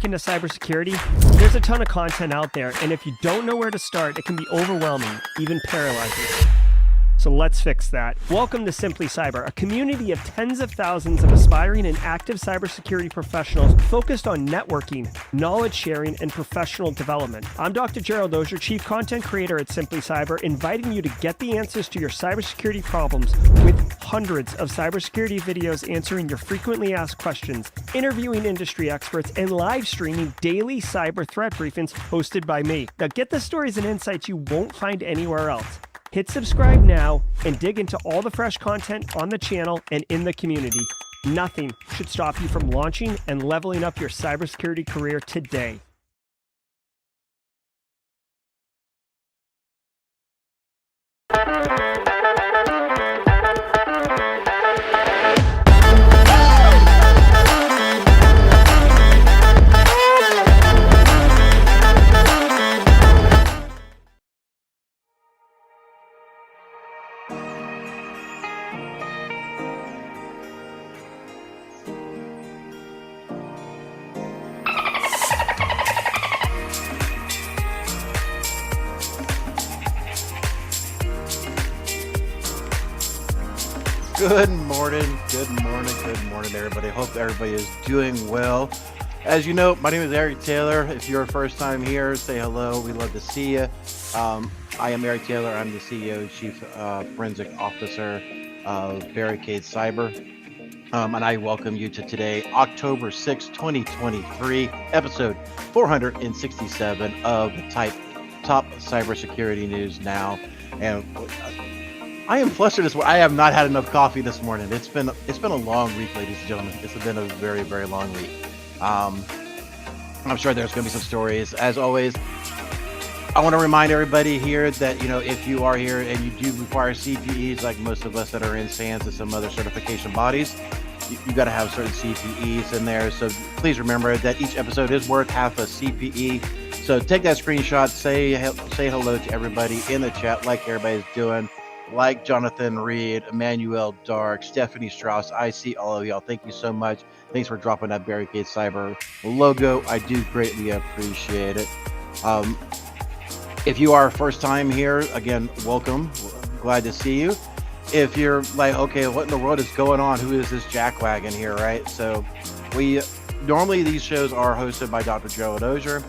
break into cybersecurity? There's a ton of content out there, and if you don't know where to start, it can be overwhelming, even paralyzing. So let's fix that. Welcome to Simply Cyber, a community of tens of thousands of aspiring and active cybersecurity professionals focused on networking, knowledge sharing, and professional development. I'm Dr. Gerald Ozier, Chief Content Creator at Simply Cyber, inviting you to get the answers to your cybersecurity problems with hundreds of cybersecurity videos answering your frequently asked questions, interviewing industry experts, and live streaming daily cyber threat briefings hosted by me. Now get the stories and insights you won't find anywhere else. Hit subscribe now and dig into all the fresh content on the channel and in the community. Nothing should stop you from launching and leveling up your cybersecurity career today. Good morning, everybody. Hope everybody is doing well. As you know, my name is Eric Taylor. If you're first time here, say hello. We love to see you. I am Eric Taylor. I'm the CEO and Chief Forensic Officer of Barricade Cyber. And I welcome you to today, October 6, 2023, episode 467 of the Top Cybersecurity News Now. And I am flustered this morning. I have not had enough coffee this morning. It's been a long week, ladies and gentlemen. It's been a very, very long week. I'm sure there's going to be some stories. As always, I want to remind everybody here that, you know, if you are here and you do require CPEs, like most of us that are in SANS and some other certification bodies, you got to have certain CPEs in there. So please remember that each episode is worth half a CPE. So take that screenshot, say hello to everybody in the chat, like everybody's doing. Like Jonathan Reed, Emmanuel Dark, Stephanie Strauss, I see all of y'all. Thank you so much. Thanks for dropping that Barricade Cyber logo. I do greatly appreciate it. If you are first time here, again, welcome. Glad to see you. If you're like, okay, what in the world is going on? Who is this jackwagon here, right? So normally these shows are hosted by Dr. Gerald Ozier.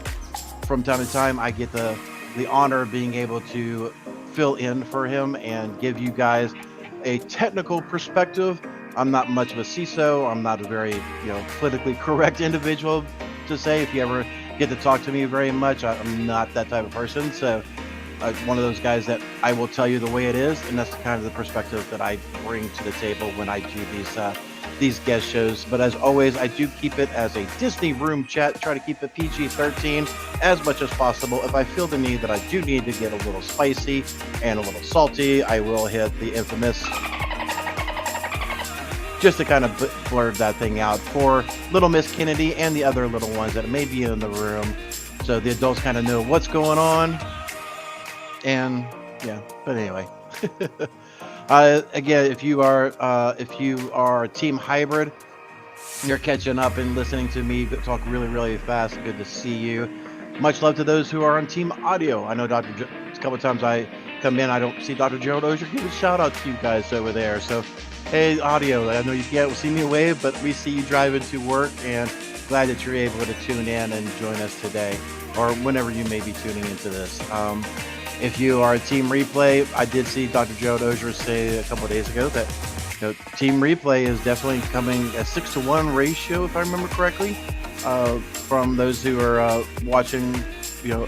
From time to time, I get the honor of being able to fill in for him and give you guys a technical perspective. I'm not much of a CISO. I'm not a very, politically correct individual to say. If you ever get to talk to me very much, I'm not that type of person. So one of those guys that I will tell you the way it is, and that's kind of the perspective that I bring to the table when I do these guest shows. But as always, I do keep it as a Disney room chat, try to keep it PG-13 as much as possible. If I feel the need that I do need to get a little spicy and a little salty, I will hit the infamous, just to kind of blurt that thing out for little Miss Kennedy and the other little ones that may be in the room, so the adults kind of know what's going on. And yeah, but anyway. Again, if you are team hybrid, you're catching up and listening to me talk really, really fast. Good to see you. Much love to those who are on team audio. I know a couple of times I come in, I don't see Dr. Gerald Ozier. Give a shout out to you guys over there. So, hey, audio, I know you can't see me wave, but we see you driving to work, and glad that you're able to tune in and join us today, or whenever you may be tuning into this. If you are a team replay, I did see Dr. Gerald Ozier say a couple of days ago that team replay is definitely coming a 6-to-1 ratio, if I remember correctly, from those who are watching,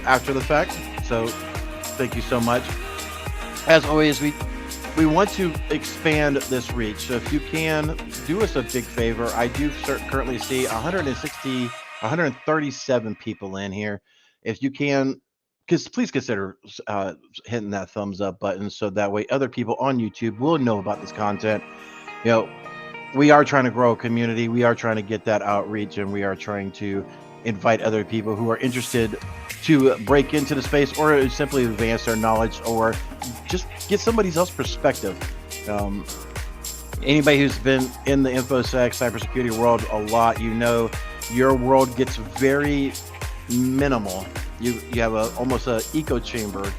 after the fact. So thank you so much. As always, we want to expand this reach. So if you can do us a big favor, I do currently see 137 people in here. If you can, please consider hitting that thumbs up button so that way other people on YouTube will know about this content. We are trying to grow a community. We are trying to get that outreach, and we are trying to invite other people who are interested to break into the space or simply advance their knowledge or just get somebody else's perspective. Anybody who's been in the InfoSec cybersecurity world a lot, your world gets very minimal. You have almost a echo chamber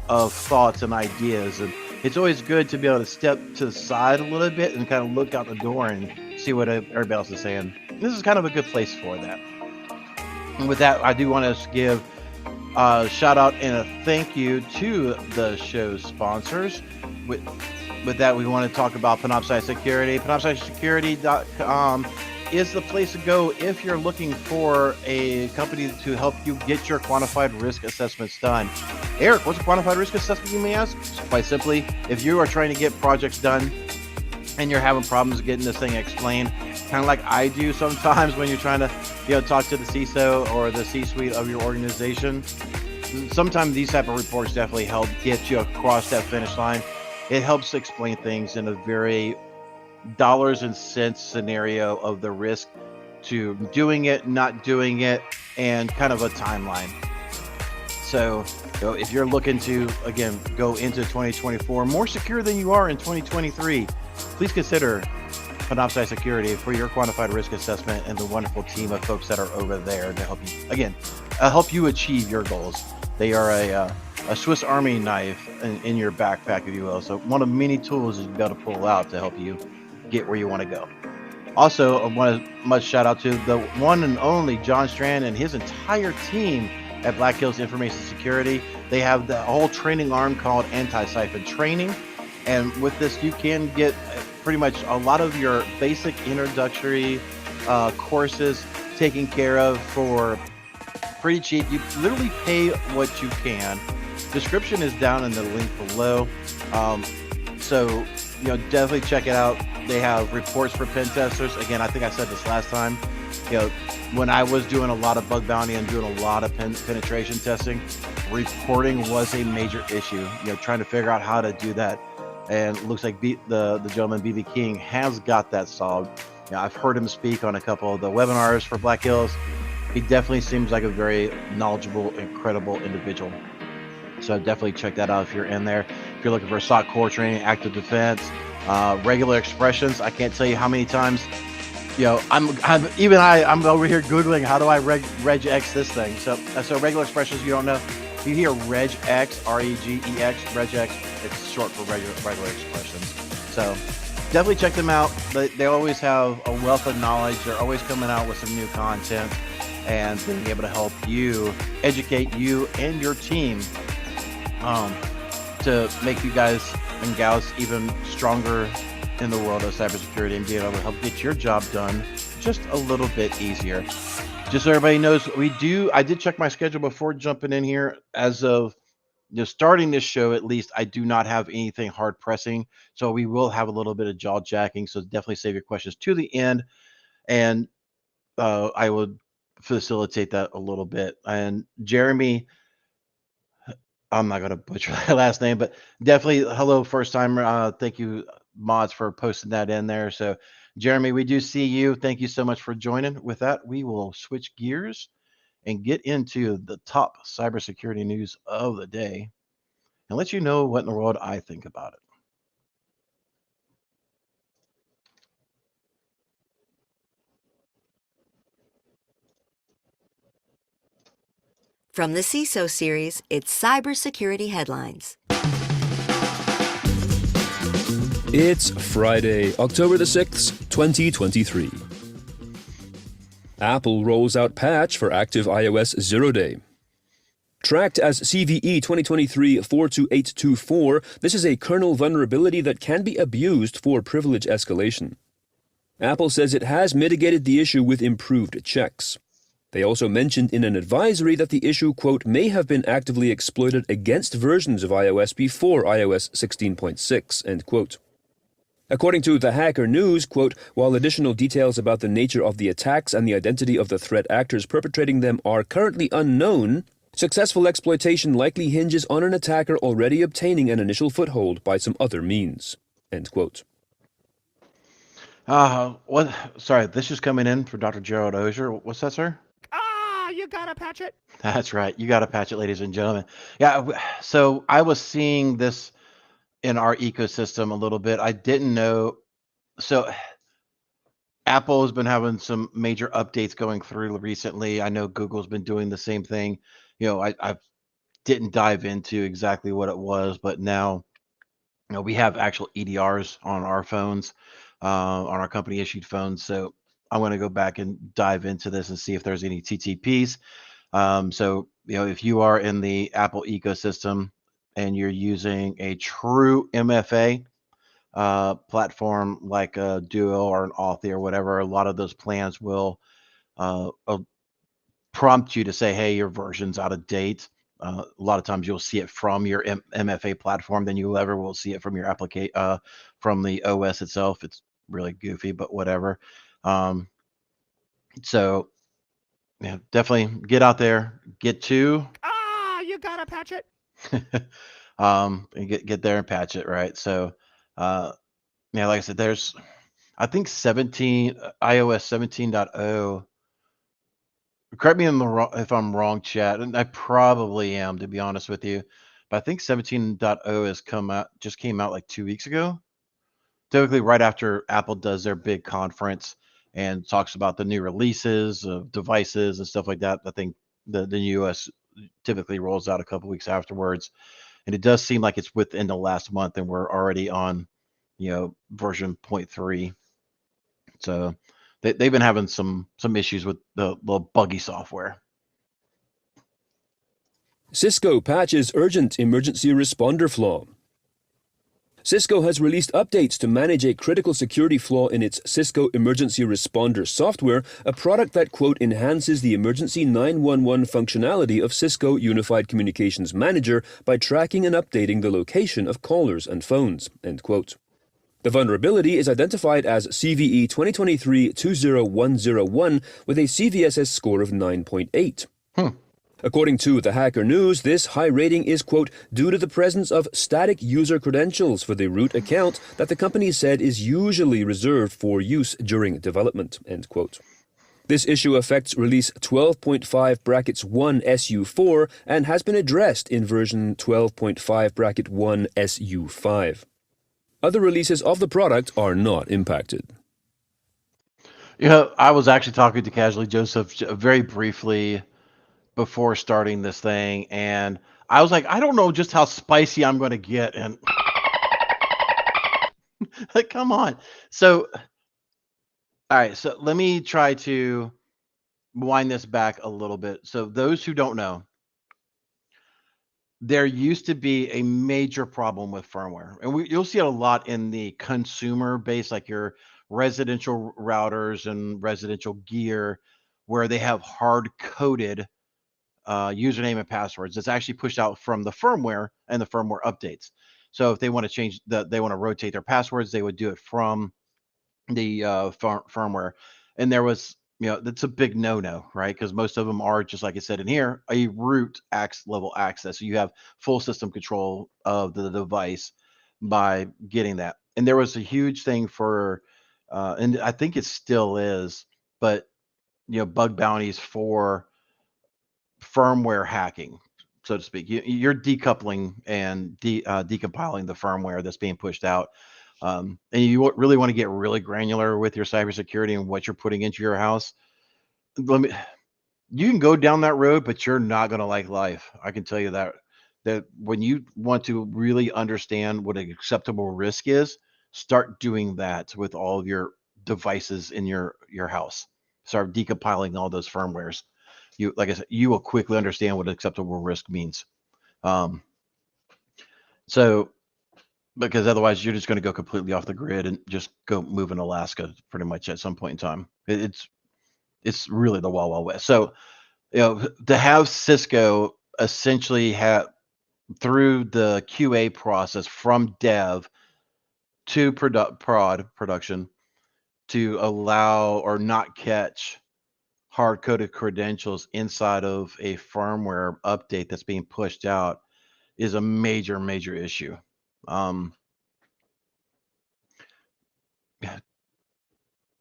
of thoughts and ideas, and it's always good to be able to step to the side a little bit and kind of look out the door and see what everybody else is saying. This is kind of a good place for that. And with that, I do want to give a shout out and a thank you to the show's sponsors. With that, we want to talk about Panoptcy Security. PanoptcySecurity.com is the place to go if you're looking for a company to help you get your quantified risk assessments done. Eric, what's a quantified risk assessment, you may ask? Quite simply, if you are trying to get projects done and you're having problems getting this thing explained, kind of like I do sometimes when you're trying to talk to the CISO or the C-suite of your organization, sometimes these type of reports definitely help get you across that finish line. It helps explain things in a very dollars and cents scenario of the risk to doing it, not doing it, and kind of a timeline. So if you're looking to, again, go into 2024 more secure than you are in 2023, please consider Panoptcy Security for your quantified risk assessment and the wonderful team of folks that are over there to help you, again, help you achieve your goals. They are a Swiss Army knife in your backpack, if you will. So one of many tools you've got to pull out to help you get where you want to go. Also, I want to much shout out to the one and only John Strand and his entire team at Black Hills Information Security. They have the whole training arm called Antisyphon Training. And with this, you can get pretty much a lot of your basic introductory courses taken care of for pretty cheap. You literally pay what you can. Description is down in the link below. So, definitely check it out. They have reports for pen testers. Again, I think I said this last time. When I was doing a lot of bug bounty and doing a lot of penetration testing, reporting was a major issue. Trying to figure out how to do that. And it looks like the gentleman BB King has got that solved. I've heard him speak on a couple of the webinars for Black Hills. He definitely seems like a very knowledgeable, incredible individual. So definitely check that out if you're in there. If you're looking for SOC core training, active defense, regular expressions, I can't tell you how many times. I'm over here Googling how do I regex this thing. So regular expressions, you don't know. You hear regex, regex, regex. It's short for regular expressions. So definitely check them out. They always have a wealth of knowledge. They're always coming out with some new content and being able to help you, educate you and your team to make you guys and gals even stronger in the world of cybersecurity and being able to help get your job done just a little bit easier. Just so everybody knows, I did check my schedule before jumping in here. As of starting this show, at least, I do not have anything hard pressing. So we will have a little bit of jaw jacking. So definitely save your questions to the end. And I will facilitate that a little bit. And Jeremy, I'm not going to butcher that last name, but definitely hello, first timer. Thank you, mods, for posting that in there. So Jeremy, we do see you. Thank you so much for joining. With that, we will switch gears and get into the top cybersecurity news of the day and let you know what in the world I think about it. From the CISO series, it's Cybersecurity Headlines. It's Friday, October the 6th, 2023. Apple rolls out patch for active iOS 0-day. Tracked as CVE 2023-42824, this is a kernel vulnerability that can be abused for privilege escalation. Apple says it has mitigated the issue with improved checks. They also mentioned in an advisory that the issue, quote, may have been actively exploited against versions of iOS before iOS 16.6, end quote. According to the Hacker News, quote, while additional details about the nature of the attacks and the identity of the threat actors perpetrating them are currently unknown, successful exploitation likely hinges on an attacker already obtaining an initial foothold by some other means, end quote. Sorry, this is coming in for Dr. Gerald Ozier. What's that, sir? You gotta patch it. That's right. You got to patch it, ladies and gentlemen. Yeah. So I was seeing this in our ecosystem a little bit. I didn't know. So Apple has been having some major updates going through recently. I know Google's been doing the same thing. I didn't dive into exactly what it was, but now we have actual EDRs on our phones, on our company issued phones. So I'm going to go back and dive into this and see if there's any TTPs. So if you are in the Apple ecosystem and you're using a true MFA platform like a Duo or an Authy or whatever, a lot of those plans will prompt you to say, hey, your version's out of date. A lot of times you'll see it from your MFA platform than you ever will see it from your application, from the OS itself. It's really goofy, but whatever. So yeah, definitely get out there, get to You gotta patch it. and get there and patch it, right? So yeah, like I said, there's I think iOS 17.0. Correct me if I'm wrong, chat, and I probably am, to be honest with you. But I think 17.0 just came out like 2 weeks ago. Typically, right after Apple does their big conference and talks about the new releases of devices and stuff like that. I think the US typically rolls out a couple weeks afterwards, and it does seem like it's within the last month, and we're already on, version 0.3. So they've been having some issues with the buggy software. Cisco patches urgent emergency responder flaw. Cisco has released updates to manage a critical security flaw in its Cisco Emergency Responder software, a product that, quote, enhances the emergency 911 functionality of Cisco Unified Communications Manager by tracking and updating the location of callers and phones, end quote. The vulnerability is identified as CVE 2023-20101 with a CVSS score of 9.8. According to the Hacker News, this high rating is, quote, due to the presence of static user credentials for the root account that the company said is usually reserved for use during development, end quote. This issue affects release 12.5-1 SU4 and has been addressed in version 12.5-1 SU5. Other releases of the product are not impacted. I was actually talking to Casually Joseph very briefly before starting this thing, and I was like, I don't know just how spicy I'm going to get, and like, come on. So, all right, so let me try to wind this back a little bit. So those who don't know, there used to be a major problem with firmware, and you'll see it a lot in the consumer base, like your residential routers and residential gear, where they have hard-coded username and passwords. It's actually pushed out from the firmware and the firmware updates. So if they want to they want to rotate their passwords, they would do it from the firmware. And there was, that's a big no-no, right? Because most of them are, just like I said in here, a root level access. So you have full system control of the device by getting that. And there was a huge thing for, and I think it still is, but bug bounties for firmware hacking, so to speak. You're decoupling and decompiling the firmware that's being pushed out. And you really want to get really granular with your cybersecurity and what you're putting into your house. You can go down that road, but you're not going to like life. I can tell you that when you want to really understand what an acceptable risk is, start doing that with all of your devices in your house. Start decompiling all those firmwares. Like I said, you will quickly understand what acceptable risk means. So, because otherwise you're just going to go completely off the grid and just go move in Alaska pretty much at some point in time. It's really the Wild Wild West. So, to have Cisco essentially have through the QA process from dev to production to allow or not catch hard-coded credentials inside of a firmware update that's being pushed out is a major, major issue.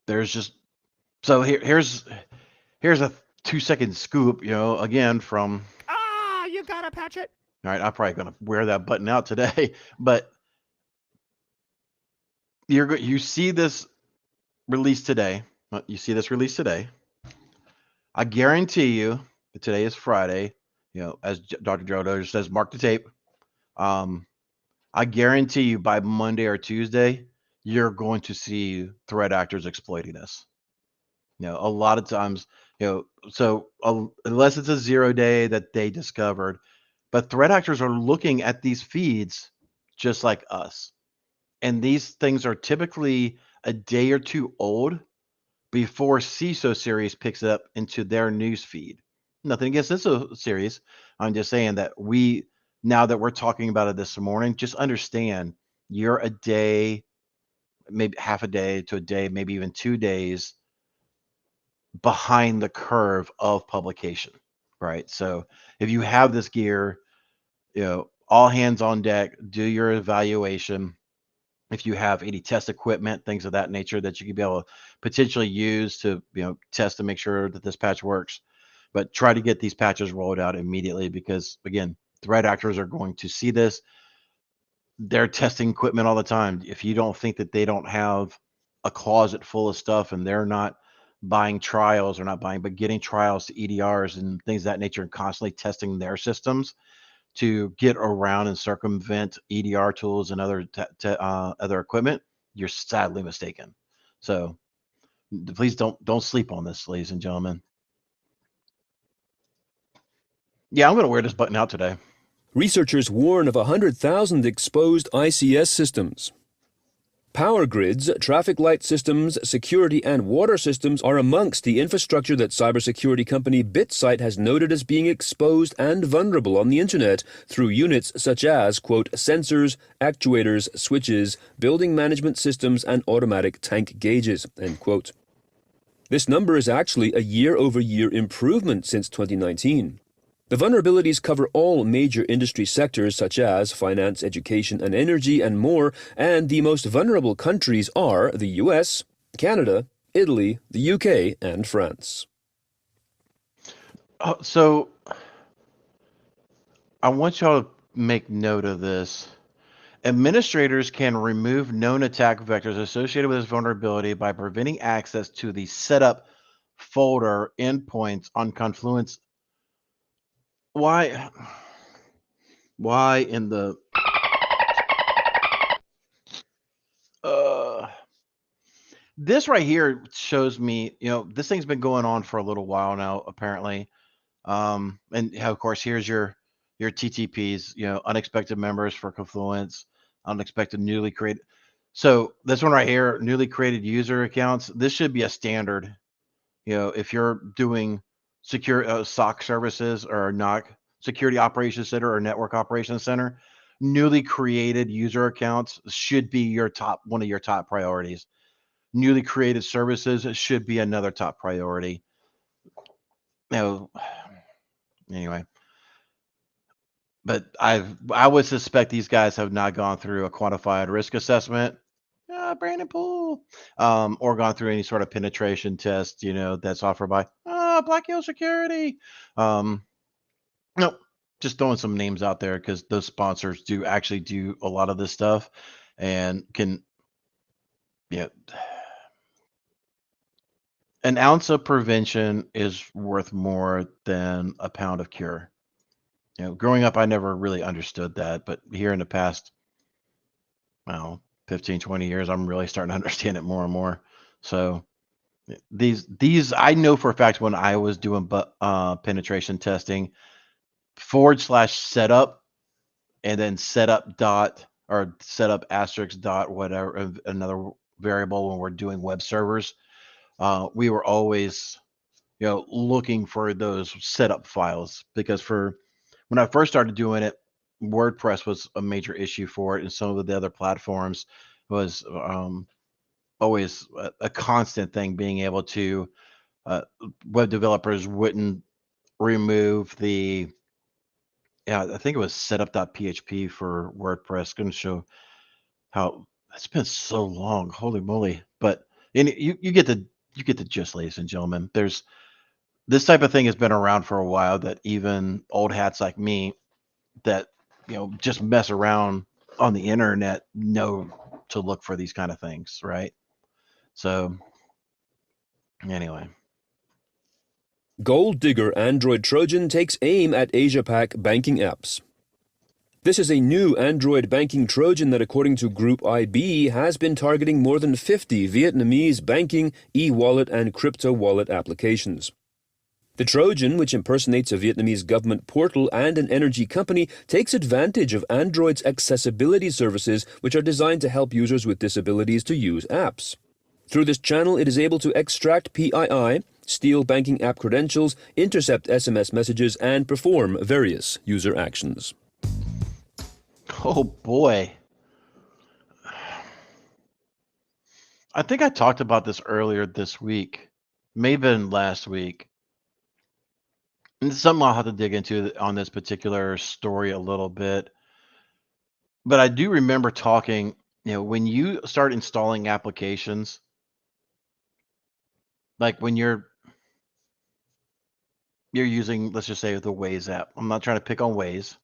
There's just here's a 2-second scoop, again from You gotta patch it. all right, I'm probably gonna wear that button out today, but you see this release today, You see this release today. I guarantee you that today is Friday. As Dr. Joe Dozier says, mark the tape. I guarantee you by Monday or Tuesday, you're going to see threat actors exploiting this. A lot of times, unless it's a 0 day that they discovered, but threat actors are looking at these feeds just like us. And these things are typically a day or two old before CISO series picks it up into their news feed. Nothing against this series. I'm just saying that now that we're talking about it this morning, just understand you're a day, maybe half a day to a day, maybe even 2 days behind the curve of publication, right? So if you have this gear, all hands on deck, do your evaluation. If you have any test equipment, things of that nature that you could be able to potentially use to, test to make sure that this patch works. But try to get these patches rolled out immediately because, again, threat actors are going to see this. They're testing equipment all the time. If you don't think that they don't have a closet full of stuff and they're not buying trials or not buying, but getting trials to EDRs and things of that nature and constantly testing their systems to get around and circumvent EDR tools and other equipment, you're sadly mistaken. So please don't sleep on this, ladies and gentlemen. Yeah, I'm going to wear this button out today. Researchers warn of 100,000 exposed ICS systems. Power grids, traffic light systems, security, and water systems are amongst the infrastructure that cybersecurity company BitSight has noted as being exposed and vulnerable on the internet through units such as, quote, sensors, actuators, switches, building management systems, and automatic tank gauges, end quote. This number is actually a year-over-year improvement since 2019. The vulnerabilities cover all major industry sectors such as finance, education, and energy, and more, and the most vulnerable countries are the US, Canada, Italy, the UK, and France. So I want y'all to make note of this. Administrators can remove known attack vectors associated with this vulnerability by preventing access to the setup folder endpoints on Confluence. Why in the this right here shows me, this thing's been going on for a little while now, apparently. And of course, here's your TTPs, unexpected members for Confluence, unexpected newly created. So this one right here, newly created user accounts, this should be a standard. If you're doing secure SOC services or NOC, Security Operations Center or Network Operations Center, newly created user accounts should be one of your top priorities. Newly created services should be another top priority. Anyway, but I would suspect these guys have not gone through a quantified risk assessment, Brandon Poole, or gone through any sort of penetration test, that's offered by Black Hill Security. No, just throwing some names out there because those sponsors do actually do a lot of this stuff and can, an ounce of prevention is worth more than a pound of cure. Growing up, I never really understood that, but here in the past, 15, 20 years, I'm really starting to understand it more and more. So these I know for a fact when I was doing penetration testing, /setup and then setup dot or setup asterisk dot whatever, another variable when we're doing web servers, we were always looking for those setup files because when I first started doing it, WordPress was a major issue for it, and some of the other platforms was always a constant thing. Being able to web developers wouldn't remove I think it was setup.php for WordPress. Going to show how it's been so long. Holy moly! But you get the gist, ladies and gentlemen. There's this type of thing has been around for a while. That even old hats like me that just mess around on the internet know to look for these kind of things, right? So Anyway. Gold Digger Android Trojan takes aim at Asia-Pac banking apps. This is a new Android banking Trojan that, according to Group IB, has been targeting more than 50 Vietnamese banking, e-wallet, and crypto wallet applications. The Trojan, which impersonates a Vietnamese government portal and an energy company, takes advantage of Android's accessibility services, which are designed to help users with disabilities to use apps. Through this channel, it is able to extract PII, steal banking app credentials, intercept SMS messages, and perform various user actions. Oh boy. I think I talked about this earlier this week, maybe even last week. And it's something I'll have to dig into on this particular story a little bit. But I do remember talking, when you start installing applications, like when you're using, let's just say, the Waze app. I'm not trying to pick on Waze.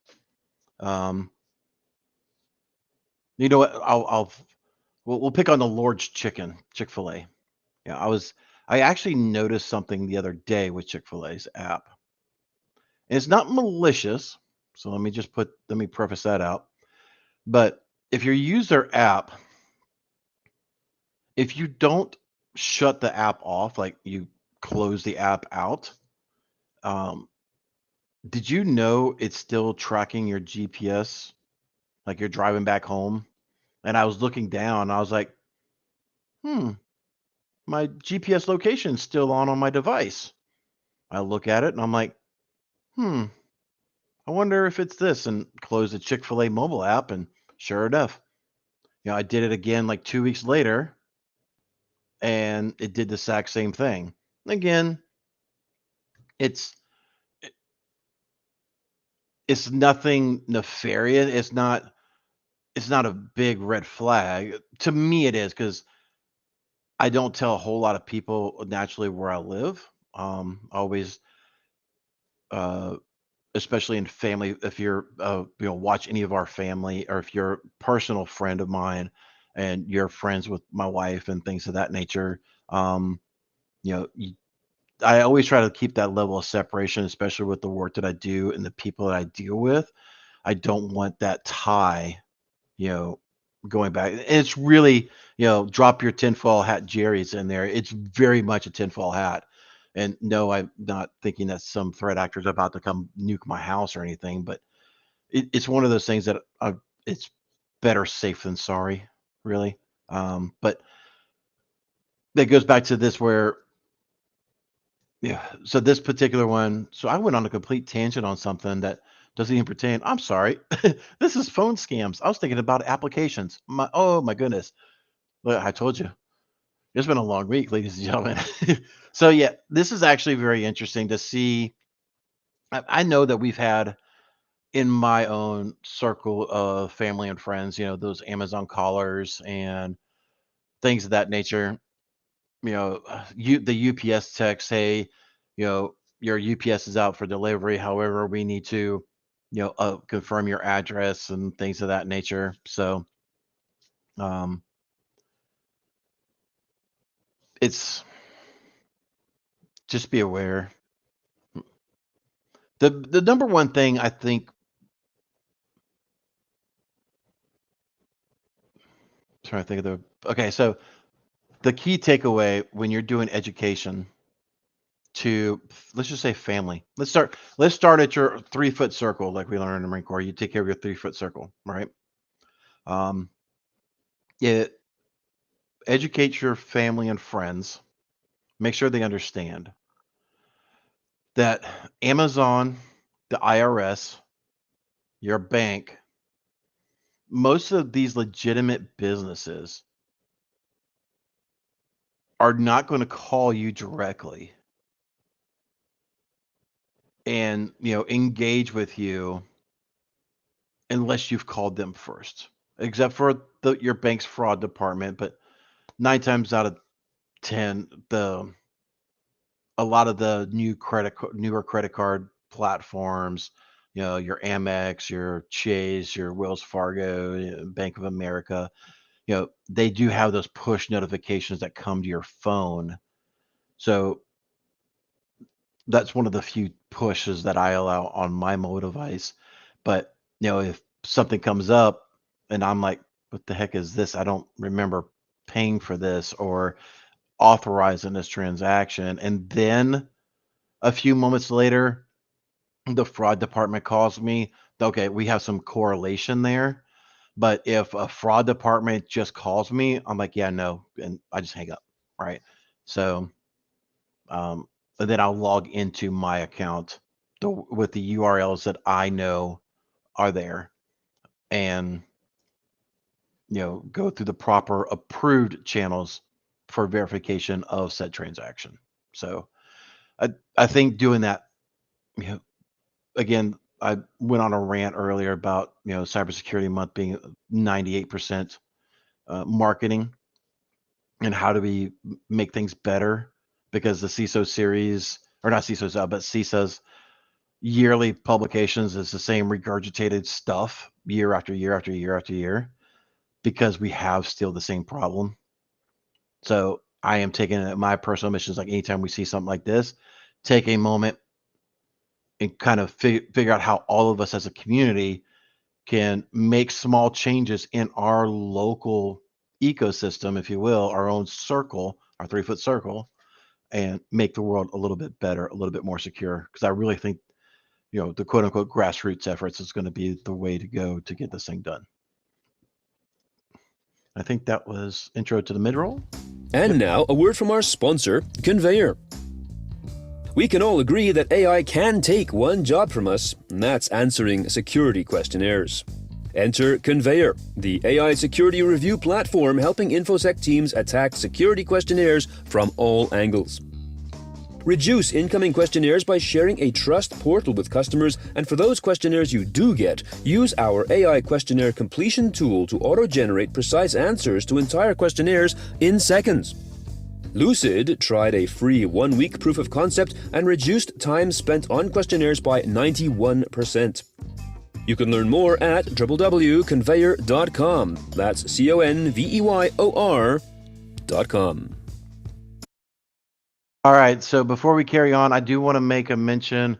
You know what? We'll pick on the Lord's Chicken, Chick-fil-A. Yeah, I actually noticed something the other day with Chick-fil-A's app. And it's not malicious, so let me preface that out. But if you use their app, if you don't shut the app off, like you close the app out, did you know it's still tracking your GPS, like you're driving back home? And I was looking down, I was like, my GPS location's still on my device. I look at it and I'm like, I wonder if it's this, and close the Chick-fil-A mobile app, and sure enough, I did it again like 2 weeks later, and it did the exact same thing. Again, it's nothing nefarious. It's not a big red flag. To me it is, because I don't tell a whole lot of people naturally where I live. Always, uh, especially in family, if you're, watch any of our family, or if you're a personal friend of mine and you're friends with my wife and things of that nature, you know, you, I always try to keep that level of separation, especially with the work that I do and the people that I deal with. I don't want that tie, you know, going back. And it's really, drop your tinfoil hat Jerry's in there. It's very much a tinfoil hat. And no, I'm not thinking that some threat actor is about to come nuke my house or anything, but it's one of those things that it's better safe than sorry, really. But that goes back to this where, yeah. So this particular one, so I went on a complete tangent on something that doesn't even pertain. I'm sorry. This is phone scams. I was thinking about applications. Oh my goodness. Look, I told you. It's been a long week, ladies and gentlemen. So yeah, this is actually very interesting to see. I know that we've had in my own circle of family and friends, those Amazon callers and things of that nature. The UPS text, hey, your UPS is out for delivery. However, we need to, confirm your address and things of that nature. So, um, it's just be aware. The number one thing I think, trying to think of okay, so the key takeaway when you're doing education to, let's just say, family. Let's start at your 3-foot circle, like we learned in the Marine Corps. You take care of your 3-foot circle, right? Um, it educate your family and friends. Make sure they understand that Amazon, the IRS, your bank, most of these legitimate businesses are not going to call you directly and, engage with you unless you've called them first, except for your bank's fraud department. But 9 times out of 10, a lot of the newer credit card platforms, your Amex, your Chase, your Wells Fargo, Bank of America, they do have those push notifications that come to your phone So that's one of the few pushes that I allow on my mobile device. But if something comes up and I'm like, what the heck is this? I don't remember paying for this or authorizing this transaction. And then a few moments later, the fraud department calls me. Okay, we have some correlation there. But if a fraud department just calls me, I'm like, yeah, no. And I just hang up. Right. So, and then I'll log into my account with the URLs that I know are there and, go through the proper approved channels for verification of said transaction. So I think doing that, you know, again, I went on a rant earlier about, cybersecurity month being 98% marketing and how do we make things better, because the CISO series, or not CISO's, but CISA's yearly publications is the same regurgitated stuff year after year after year after year, because we have still the same problem. So I am taking it, my personal mission is like, anytime we see something like this, take a moment and kind of figure out how all of us as a community can make small changes in our local ecosystem, if you will, our own circle, our 3-foot circle, and make the world a little bit better, a little bit more secure. Because I really think, the quote unquote grassroots efforts is going to be the way to go to get this thing done. I think that was intro to the mid-roll. And now, a word from our sponsor, Conveyor. We can all agree that AI can take one job from us, and that's answering security questionnaires. Enter Conveyor, the AI security review platform helping InfoSec teams attack security questionnaires from all angles. Reduce incoming questionnaires by sharing a trust portal with customers, and for those questionnaires you do get, use our AI questionnaire completion tool to auto-generate precise answers to entire questionnaires in seconds. Lucid tried a free 1-week proof of concept and reduced time spent on questionnaires by 91%. You can learn more at www.conveyor.com. That's CONVEYOR.com. All right. So before we carry on, I do want to make a mention.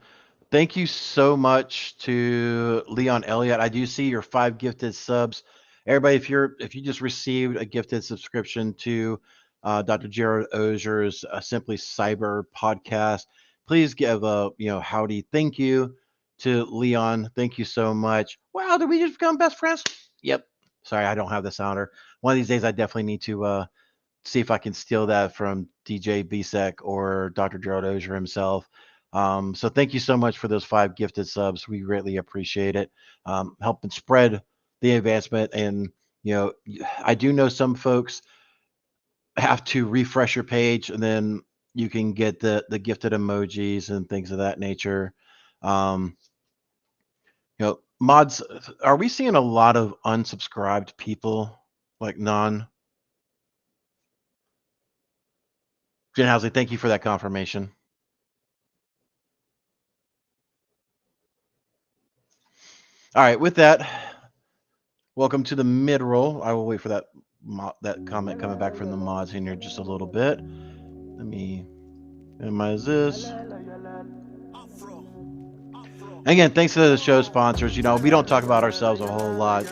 Thank you so much to Leon Elliott. I do see your 5 gifted subs. Everybody, if you just received a gifted subscription to Dr. Jared Ozier's Simply Cyber podcast, please give a howdy thank you to Leon. Thank you so much. Wow, did we just become best friends? Yep. Sorry, I don't have the sounder. One of these days, I definitely need to see if I can steal that from DJ Bisek or Dr. Jared Ozier himself. So thank you so much for those 5 gifted subs. We greatly appreciate it. Helping spread the advancement. And, I do know some folks have to refresh your page and then you can get the gifted emojis and things of that nature. Mods, are we seeing a lot of unsubscribed people, like Jen Housley, thank you for that confirmation. All right, with that, welcome to the mid-roll. I will wait for that comment coming back from the mods in here just a little bit. Let me minimize this. Again, thanks to the show sponsors. We don't talk about ourselves a whole lot.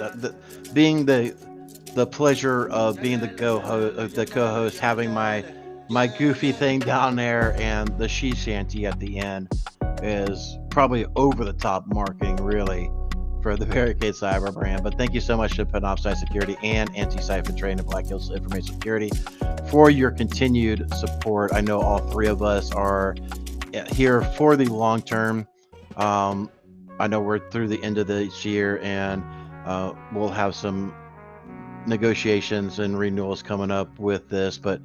Being the pleasure of being the co-host, having my goofy thing down there and the she shanty at the end is probably over the top marketing, really, for the Barricade Cyber brand. But thank you so much to Panoptcy Security and Antisyphon Trade and Black Hills Information Security for your continued support. I know all 3 of us are here for the long term. I know we're through the end of this year and we'll have some negotiations and renewals coming up with this, but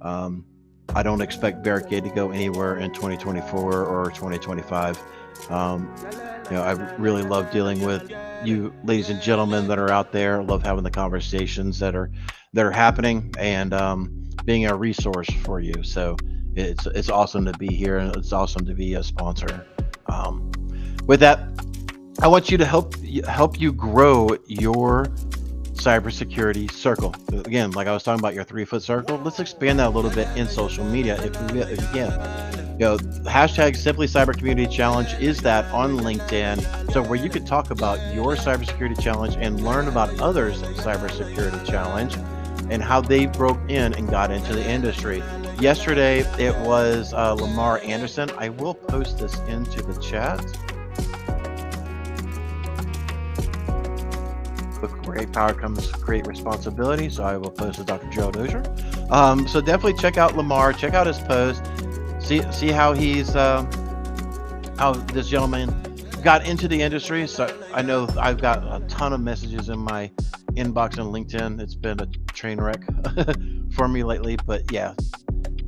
I don't expect Barricade to go anywhere in 2024 or 2025. I really love dealing with you ladies and gentlemen that are out there. Love having the conversations that are happening and being a resource for you. So it's awesome to be here and it's awesome to be a sponsor. With that, I want you to help you grow your cybersecurity circle. Again, like I was talking about your 3-foot circle, let's expand that a little bit in social media if you can. Hashtag Simply Cyber Community Challenge is that on LinkedIn. So where you could talk about your cybersecurity challenge and learn about others' cybersecurity challenge and how they broke in and got into the industry. Yesterday, it was Lamar Anderson. I will post this into the chat. With great power comes great responsibility. So I will post to Dr. Joe Dozier. So definitely check out Lamar. Check out his post. See how he's how this gentleman got into the industry. So I know I've got a ton of messages in my inbox on LinkedIn. It's been a train wreck for me lately, but yeah,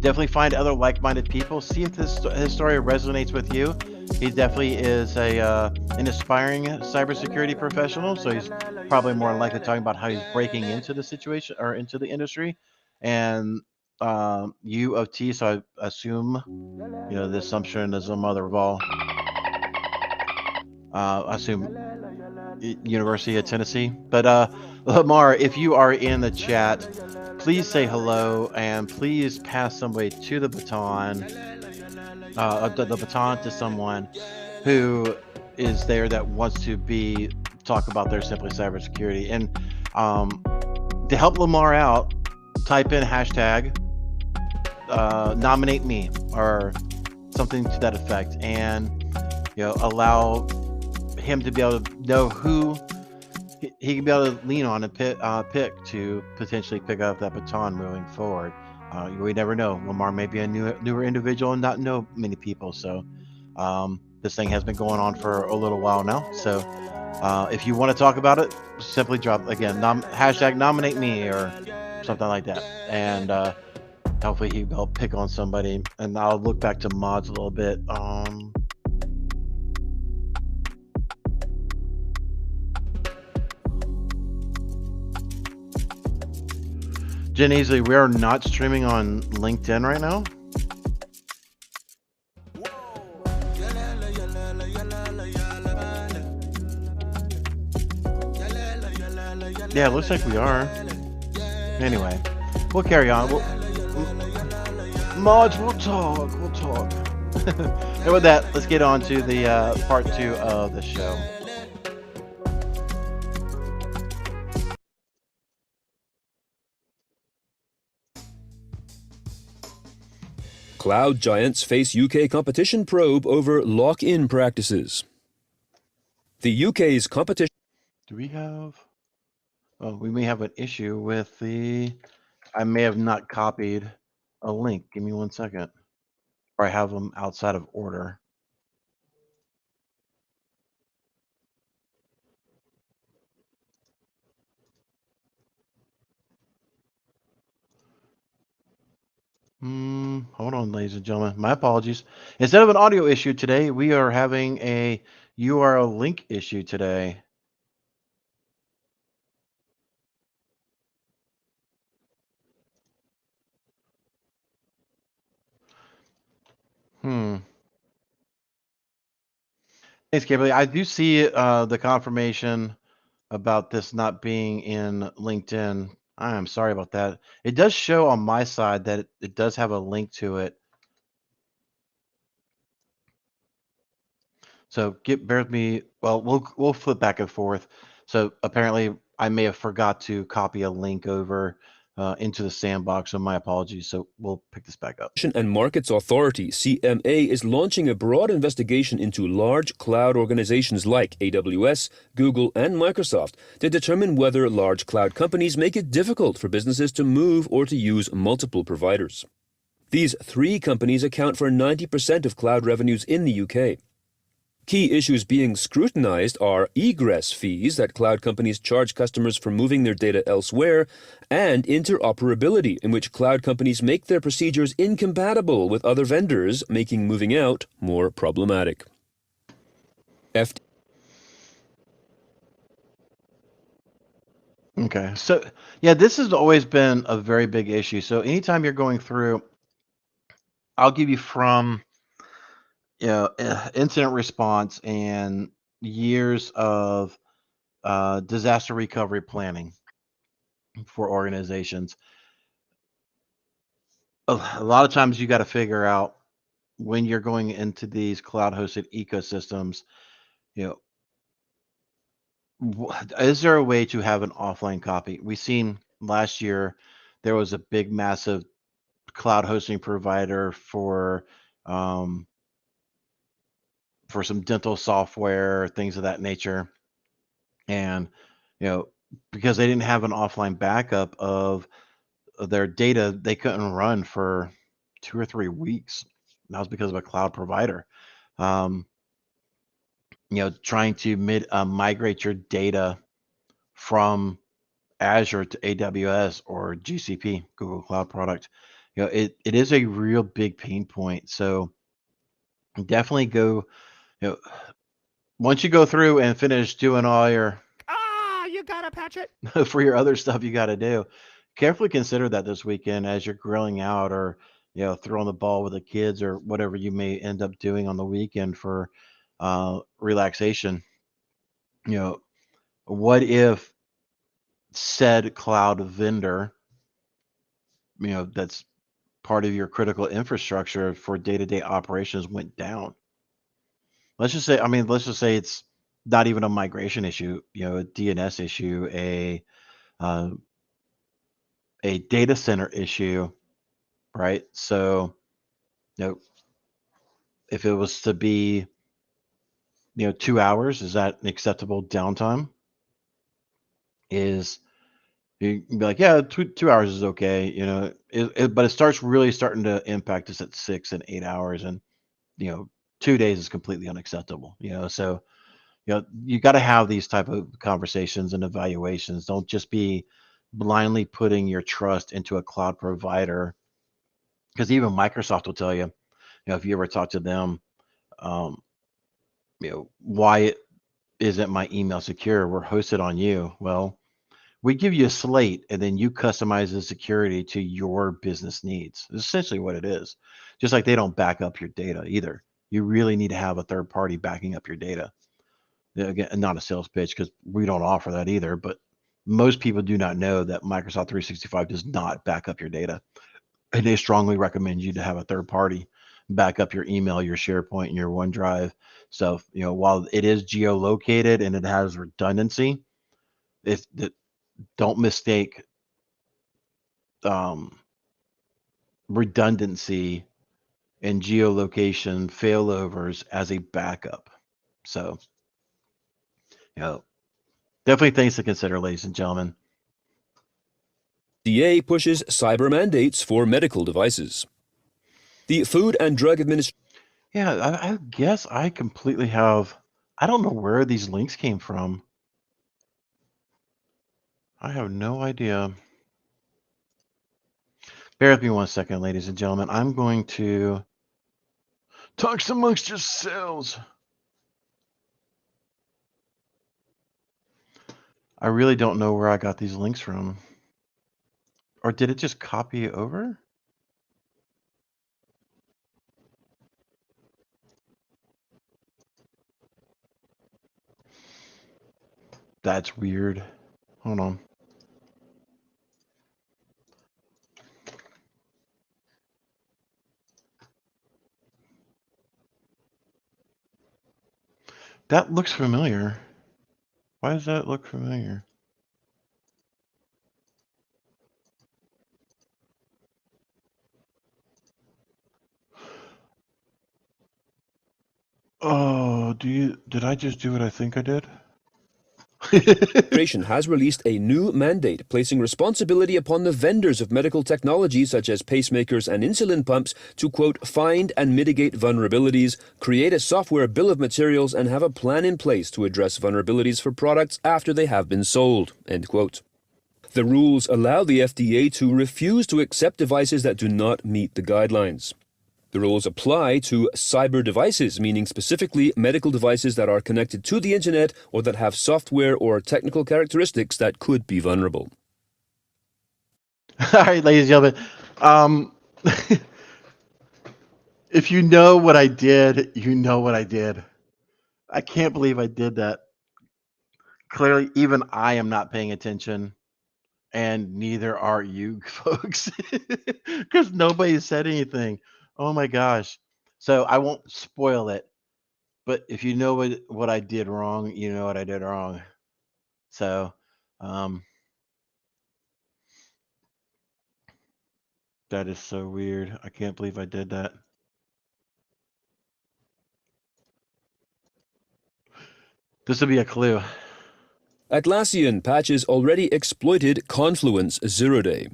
definitely find other like-minded people. See if his story resonates with you. He definitely is an aspiring cybersecurity professional, so he's probably more likely talking about how he's breaking into the situation or into the industry. And U of T, so I assume the assumption is the mother of all. I assume University of Tennessee. But Lamar, if you are in the chat, please say hello and please pass somebody to the baton, the baton to someone who is there that wants to talk about their Simply Cybersecurity. And to help Lamar out, type in hashtag nominate me or something to that effect, and allow him to be able to know who he can be able to lean on and pick to potentially pick up that baton moving forward. We never know. Lamar may be a newer individual and not know many people. So this thing has been going on for a little while now. So if you want to talk about it, simply drop again hashtag nominate me or something like that, and hopefully he'll pick on somebody. And I'll look back to mods a little bit. Jen Easley, we are not streaming on LinkedIn right now. Yeah, it looks like we are. Anyway, we'll carry on. Mods, we'll talk. And with that, let's get on to the part 2 of the show. Cloud giants face UK competition probe over lock-in practices. The UK's competition... Do we have... Oh, we may have an issue with I may have not copied a link. Give me 1 second. Or I have them outside of order. Hold on, ladies and gentlemen. My apologies. Instead of an audio issue today, we are having a URL link issue today. Thanks, Kimberly. I do see the confirmation about this not being in LinkedIn. I am sorry about that. It does show on my side that it does have a link to it. So bear with me. Well, we'll flip back and forth. So apparently I may have forgot to copy a link over into the sandbox, so my apologies. So we'll pick this back up. and Markets Authority, CMA, is launching a broad investigation into large cloud organizations like AWS, Google, and Microsoft to determine whether large cloud companies make it difficult for businesses to move or to use multiple providers. These 3 companies account for 90% of cloud revenues in the UK. Key issues being scrutinized are egress fees that cloud companies charge customers for moving their data elsewhere, and interoperability, in which cloud companies make their procedures incompatible with other vendors, making moving out more problematic. Okay, so yeah, this has always been a very big issue. So anytime you're going through, I'll give you from incident response and years of disaster recovery planning. for organizations. A lot of times you got to figure out when you're going into these cloud hosted ecosystems, you know, is there a way to have an offline copy? We seen last year there was a big, massive cloud hosting provider um, for some dental software, things of that nature, and you know, because they didn't have an offline backup of their data, they couldn't run for 2 or 3 weeks. That was because of a cloud provider. Um, trying to migrate your data from Azure to AWS or GCP, Google Cloud Product. It is a real big pain point. So definitely go, you know, once you go through and finish doing all your You gotta patch it. for your other stuff you got to do, carefully consider that this weekend as you're grilling out or throwing the ball with the kids or whatever you may end up doing on the weekend for relaxation. You know, what if said cloud vendor, that's part of your critical infrastructure for day-to-day operations went down? Let's just say it's not even a migration issue, a DNS issue, uh, a data center issue, right? So, you know, if it was to be, 2 hours, is that an acceptable downtime? Is you can be like, yeah, 2 hours is okay, but it starts really starting to impact us at 6 and 8 hours, and you know, 2 days is completely unacceptable. So you got to have these type of conversations and evaluations. Don't just be blindly putting your trust into a cloud provider, because even Microsoft will tell you, if you ever talk to them, um, why isn't my email secure? We're hosted on you. Well, we give you a slate and then you customize the security to your business needs. It's essentially what it is. Just like they don't back up your data either. You really need to have a third party backing up your data. Again, not a sales pitch because we don't offer that either, but most people do not know that Microsoft 365 does not back up your data. And they strongly recommend you to have a third party back up your email, your SharePoint, and your OneDrive. So, while it is geolocated and it has redundancy, if don't mistake um, redundancy and geolocation failovers as a backup. So, definitely things to consider, ladies and gentlemen. FDA pushes cyber mandates for medical devices. The Food and Drug Administration. Yeah, I guess I completely have. I don't know where these links came from. I have no idea. Bear with me 1 second, ladies and gentlemen. I'm going to talk amongst yourselves. I really don't know where I got these links from. Or did it just copy over? That's weird. Hold on. That looks familiar. Why does that look familiar? Oh, did I just do what I think I did? Administration has released a new mandate placing responsibility upon the vendors of medical technology such as pacemakers and insulin pumps to, quote, find and mitigate vulnerabilities, create a software bill of materials, and have a plan in place to address vulnerabilities for products after they have been sold, end quote. The rules allow the FDA to refuse to accept devices that do not meet the guidelines. The rules apply to cyber devices, meaning specifically medical devices that are connected to the internet or that have software or technical characteristics that could be vulnerable. All right, ladies and gentlemen. If you know what I did, you know what I did. I can't believe I did that. Clearly, even I am not paying attention and neither are you folks, because nobody said anything. Oh my gosh! So I won't spoil it, but if you know what I did wrong, you know what I did wrong. So, um, that is so weird. I can't believe I did that. This will be a clue. Atlassian patches already exploited Confluence zero-day.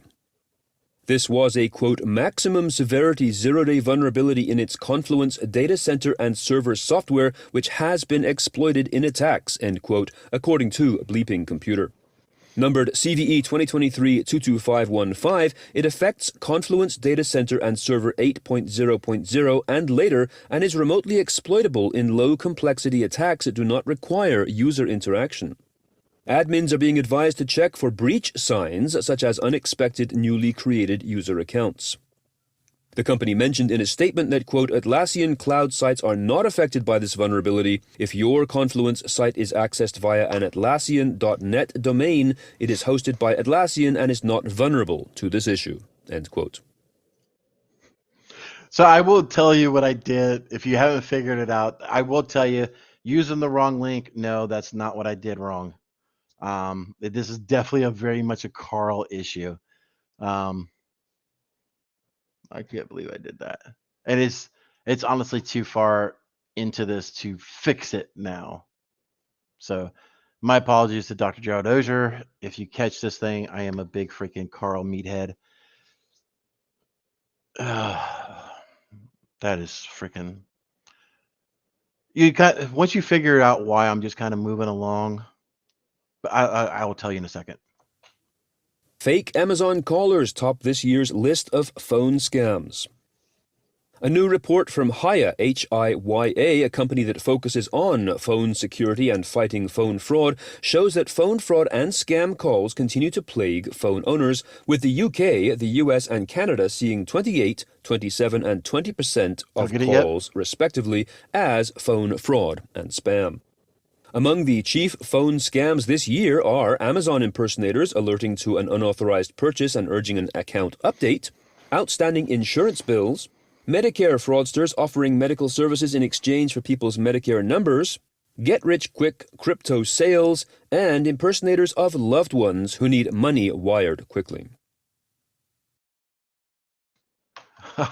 This was a, quote, maximum severity zero-day vulnerability in its Confluence data center and server software, which has been exploited in attacks, end quote, according to Bleeping Computer. Numbered CVE 2023-22515, it affects Confluence Data Center and Server 8.0.0 and later, and is remotely exploitable in low-complexity attacks that do not require user interaction. Admins are being advised to check for breach signs, such as unexpected newly created user accounts. The company mentioned in a statement that, quote, Atlassian cloud sites are not affected by this vulnerability. If your Confluence site is accessed via an Atlassian.net domain, it is hosted by Atlassian and is not vulnerable to this issue, end quote. So I will tell you what I did. If you haven't figured it out, I will tell you, using the wrong link. No, that's not what I did wrong. This is definitely very much a Carl issue. I can't believe I did that. And it's honestly too far into this to fix it now. So my apologies to Dr. Gerald Ozier. If you catch this thing, I am a big freaking Carl meathead. That is freaking. Once you figure out why I'm just kind of moving along, but I will tell you in a second. Fake Amazon callers top this year's list of phone scams. A new report from Hiya, Hiya, a company that focuses on phone security and fighting phone fraud, shows that phone fraud and scam calls continue to plague phone owners, with the UK, the US, and Canada seeing 28, 27, and 20% of calls, respectively, as phone fraud and spam. Among the chief phone scams this year are Amazon impersonators alerting to an unauthorized purchase and urging an account update, outstanding insurance bills, Medicare fraudsters offering medical services in exchange for people's Medicare numbers, get-rich-quick crypto sales, and impersonators of loved ones who need money wired quickly.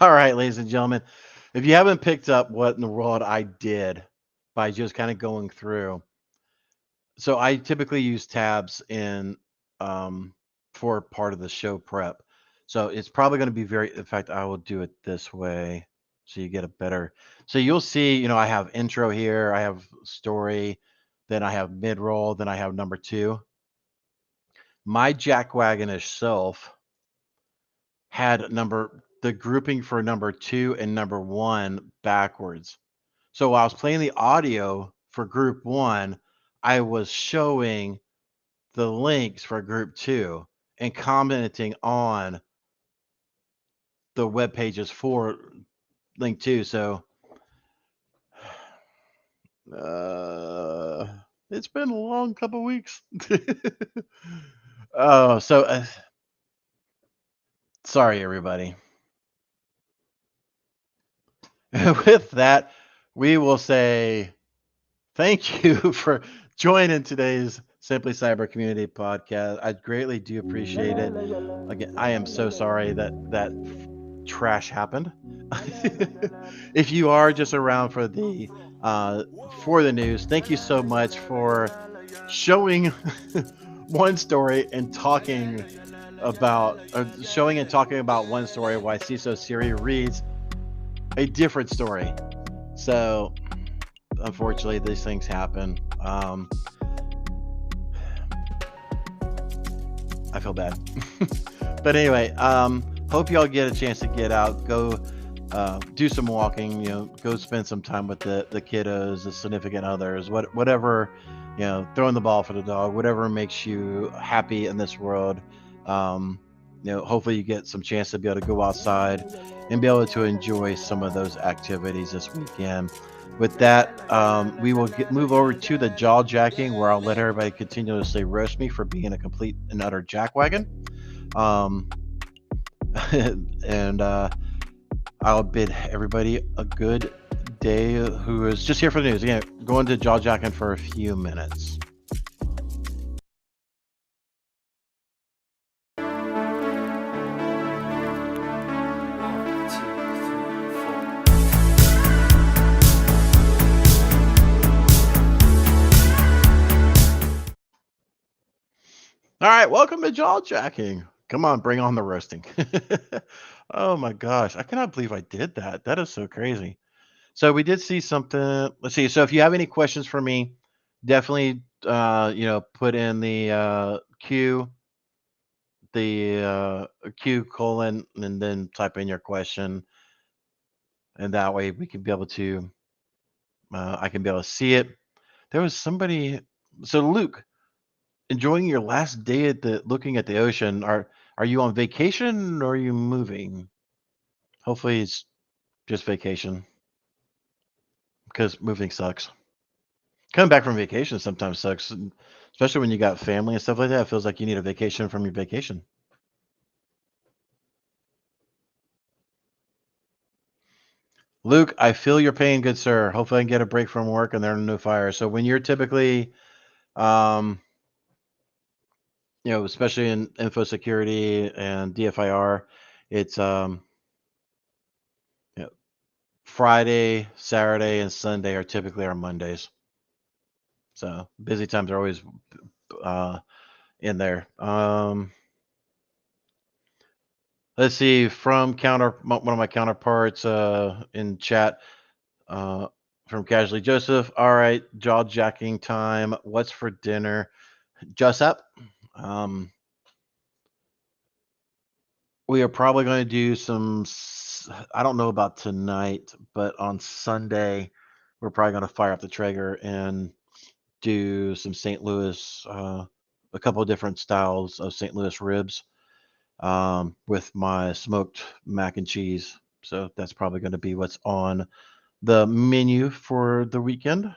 All right, ladies and gentlemen, if you haven't picked up what in the world I did by just kind of going through, so I typically use tabs in for part of the show prep. So it's probably going to be in fact, I will do it this way so you get a better, so you'll see, I have intro here, I have story, then I have mid-roll, then I have number 2. My jackwagonish self had the grouping for number 2 and number 1 backwards. So while I was playing the audio for group 1, I was showing the links for group 2 and commenting on the web pages for link 2. So it's been a long couple weeks. Sorry everybody. With that, we will say thank you for joining today's Simply Cyber Community podcast. I greatly do appreciate it. Again, I am so sorry that trash happened. If you are just around for the news, thank you so much for showing one story and talking about one story why CISO Siri reads a different story. So unfortunately these things happen. I feel bad. But anyway, hope y'all get a chance to get out, go do some walking, go spend some time with the kiddos, the significant others, whatever, throwing the ball for the dog, whatever makes you happy in this world. hopefully you get some chance to be able to go outside and be able to enjoy some of those activities this weekend. With that, we will move over to the jaw jacking, where I'll let everybody continuously roast me for being a complete and utter jackwagon. And I'll bid everybody a good day who is just here for the news. Again, going to jaw jacking for a few minutes. All right, welcome to jaw jacking. Come on, bring on the roasting. Oh my gosh, I cannot believe I did that. That is so crazy. So we did see something. Let's see. So if you have any questions for me, definitely put in the Q colon and then type in your question, and that way we can be able to I can be able to see it. There was somebody. So Luke, enjoying your last day at looking at the ocean. Are you on vacation or are you moving? Hopefully it's just vacation, because moving sucks. Coming back from vacation sometimes sucks, especially when you got family and stuff like that. It feels like you need a vacation from your vacation. Luke, I feel your pain, good sir. Hopefully I can get a break from work and there are no fires. So when you're typically, especially in info security and DFIR, it's Friday, Saturday, and Sunday are typically our Mondays. So busy times are always in there. Let's see, from one of my counterparts in chat, from Casually Joseph. All right, jaw jacking time. What's for dinner? Just up. We are probably going to do some. I don't know about tonight, but on Sunday, we're probably going to fire up the Traeger and do some St. Louis, a couple of different styles of St. Louis ribs, with my smoked mac and cheese. So that's probably going to be what's on the menu for the weekend.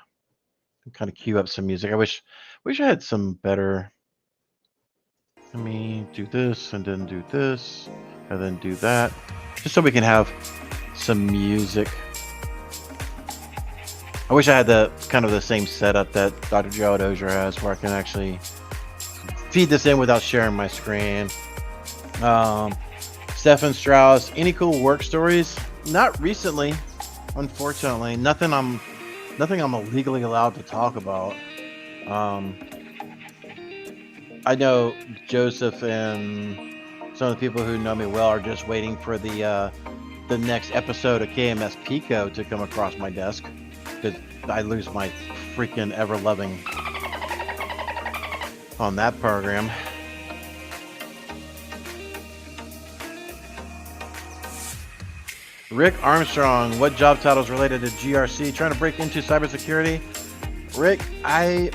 Kind of cue up some music. I wish I had some better. Let me do this and then do this and then do that, just so we can have some music. I wish I had the kind of the same setup that Dr. Gerald Ozier has, where I can actually feed this in without sharing my screen. Stefan Strauss, any cool work stories? Not recently, unfortunately. Nothing I'm legally allowed to talk about. I know Joseph and some of the people who know me well are just waiting for the next episode of KMS Pico to come across my desk, because I lose my freaking ever loving on that program. Rick Armstrong, what job titles related to GRC? Trying to break into cybersecurity? Rick, I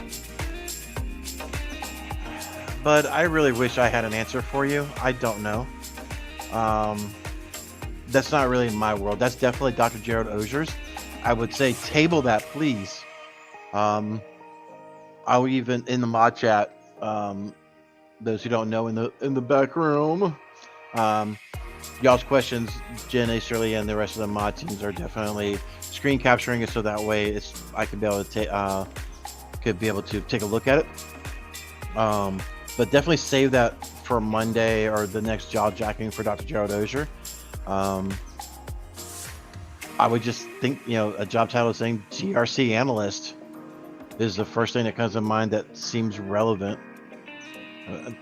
really wish I had an answer for you. I don't know. That's not really my world. That's definitely Dr. Gerald Ozier's. I would say table that, please. I'll even in the mod chat, those who don't know in the back room, y'all's questions, Jen, Easterly, and the rest of the mod teams are definitely screen capturing it, so that way I could be able to take a look at it. But definitely save that for Monday or the next jaw jacking for Dr. Gerald Ozier. I would just think, a job title saying GRC analyst is the first thing that comes to mind that seems relevant.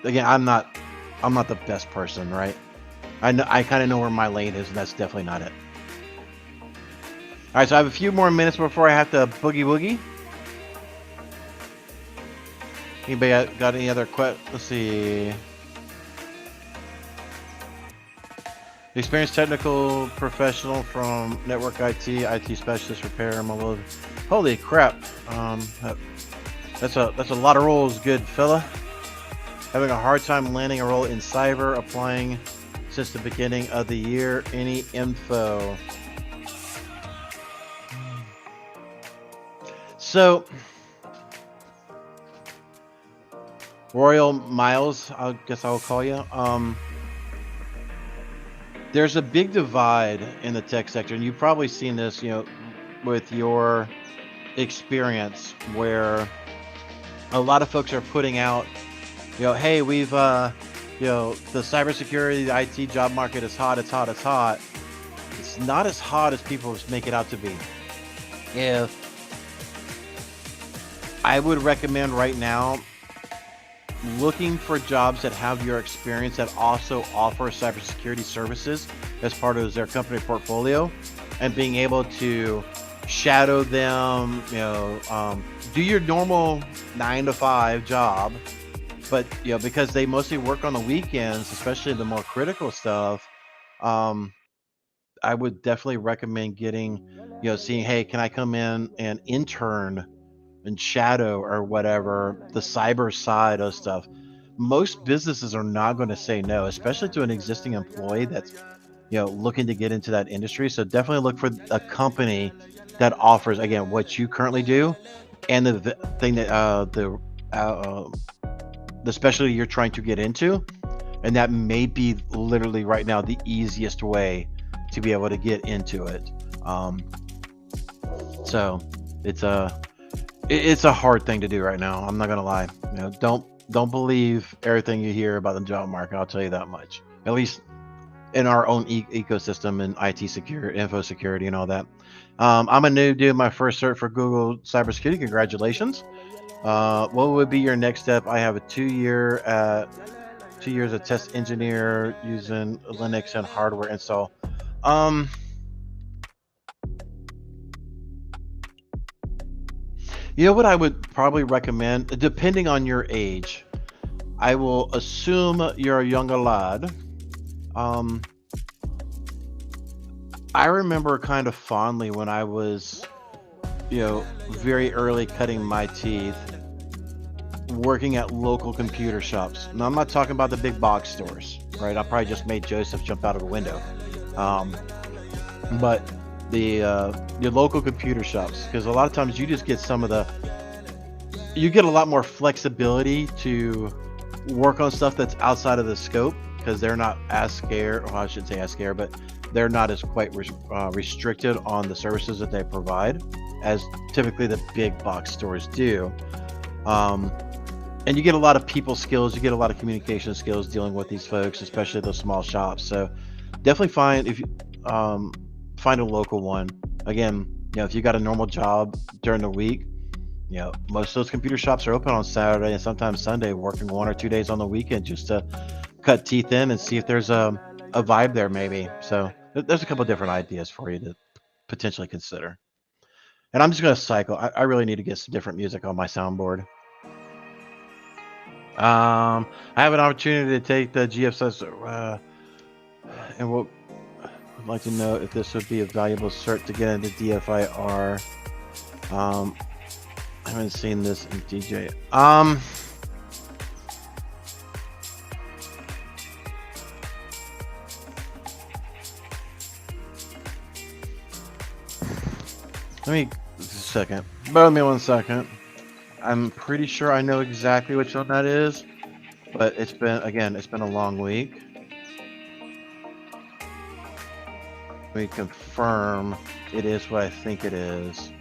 Again, I'm not the best person, right? I kind of know where my lane is, and that's definitely not it. All right, so I have a few more minutes before I have to boogie woogie. Anybody got any other questions? Let's see. Experienced technical professional from network IT specialist, repair, mobile. Holy crap! That's a lot of roles, good fella. Having a hard time landing a role in cyber, applying since the beginning of the year. Any info? So, Royal Miles, I guess I will call you. There's a big divide in the tech sector, and you've probably seen this, with your experience, where a lot of folks are putting out, hey, we've, the cybersecurity, the IT job market is hot, it's hot, it's hot. It's not as hot as people make it out to be. If I would recommend right now looking for jobs that have your experience that also offer cybersecurity services as part of their company portfolio, and being able to shadow them, do your normal 9 to 5 job, but because they mostly work on the weekends, especially the more critical stuff, I would definitely recommend getting, seeing, hey, can I come in and intern and shadow or whatever the cyber side of stuff. Most businesses are not going to say no, especially to an existing employee that's looking to get into that industry. So definitely look for a company that offers, again, what you currently do, and the thing that the specialty you're trying to get into, and that may be literally right now the easiest way to be able to get into it. So it's a hard thing to do right now. I'm not gonna lie. Don't believe everything you hear about the job market. I'll tell you that much. At least in our own ecosystem and IT security, info security, and all that. I'm a new dude. My first cert for Google cybersecurity. Congratulations. What would be your next step? I have a 2 years as test engineer using Linux and hardware install. What I would probably recommend, depending on your age, I will assume you're a younger lad. I remember kind of fondly when I was, very early cutting my teeth, working at local computer shops. Now, I'm not talking about the big box stores, right? I probably just made Joseph jump out of a window. But your local computer shops, because a lot of times you just get you get a lot more flexibility to work on stuff that's outside of the scope, because they're not as scared, or I shouldn't say as scared, but they're not as quite restricted on the services that they provide as typically the big box stores do. And you get a lot of people skills, you get a lot of communication skills dealing with these folks, especially those small shops. So definitely find a local one. Again, if you got a normal job during the week, most of those computer shops are open on Saturday and sometimes Sunday, working 1 or 2 days on the weekend just to cut teeth in and see if there's a vibe there maybe. So there's a couple of different ideas for you to potentially consider. And I'm just going to cycle. I really need to get some different music on my soundboard. I have an opportunity to take the GFS, and I'd like to know if this would be a valuable cert to get into DFIR. I haven't seen this in DJ. Let me just a second. Bear with me 1 second. I'm pretty sure I know exactly which one that is, but it's been a long week. Let me confirm it is what I think it is.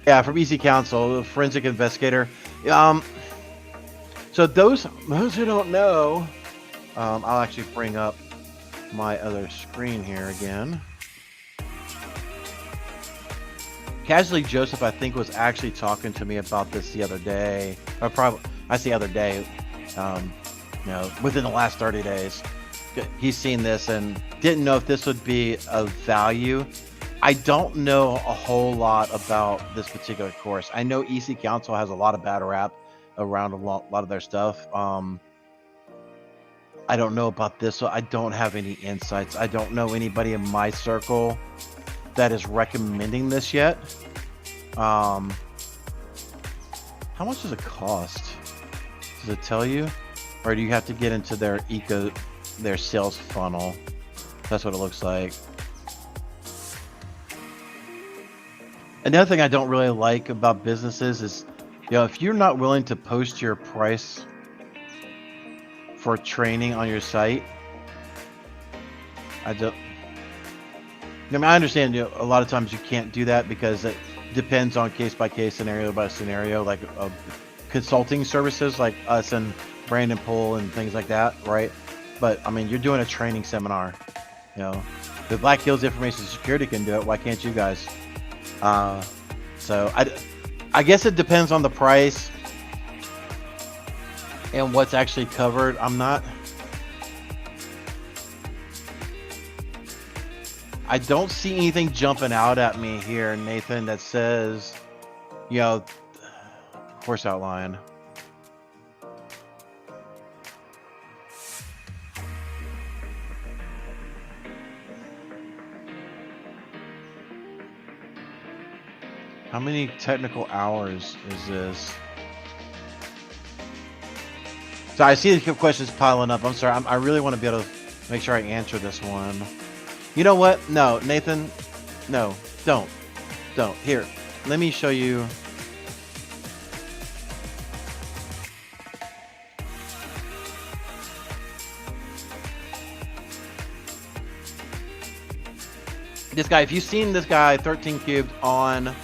Yeah, from EC Council, the forensic investigator. So those who don't know, I'll actually bring up my other screen here again. Casually Joseph, I think, was actually talking to me about this the other day. Or probably, I say other day, within the last 30 days. He's seen this and didn't know if this would be of value. I don't know a whole lot about this particular course. I know EC Council has a lot of bad rap around a lot of their stuff. I don't know about this, so I don't have any insights. I don't know anybody in my circle that is recommending this yet. How much does it cost Does it tell you? Or do you have to get into their sales funnel? That's what it looks like. Another thing I don't really like about businesses is, if you're not willing to post your price for training on your site, I understand a lot of times you can't do that because it depends on case by case, scenario by scenario, like consulting services like us and Brandon Pohl and things like that, right? But I mean, you're doing a training seminar. The Black Hills Information Security can do it. Why can't you guys? So I guess it depends on the price and what's actually covered. I don't see anything jumping out at me here, Nathan, that says, course outline. How many technical hours is this? So I see the questions piling up. I'm sorry. I really want to be able to make sure I answer this one. You know what? No, Nathan. No, don't. Here, let me show you. This guy, if you've seen this guy 13 Cubed on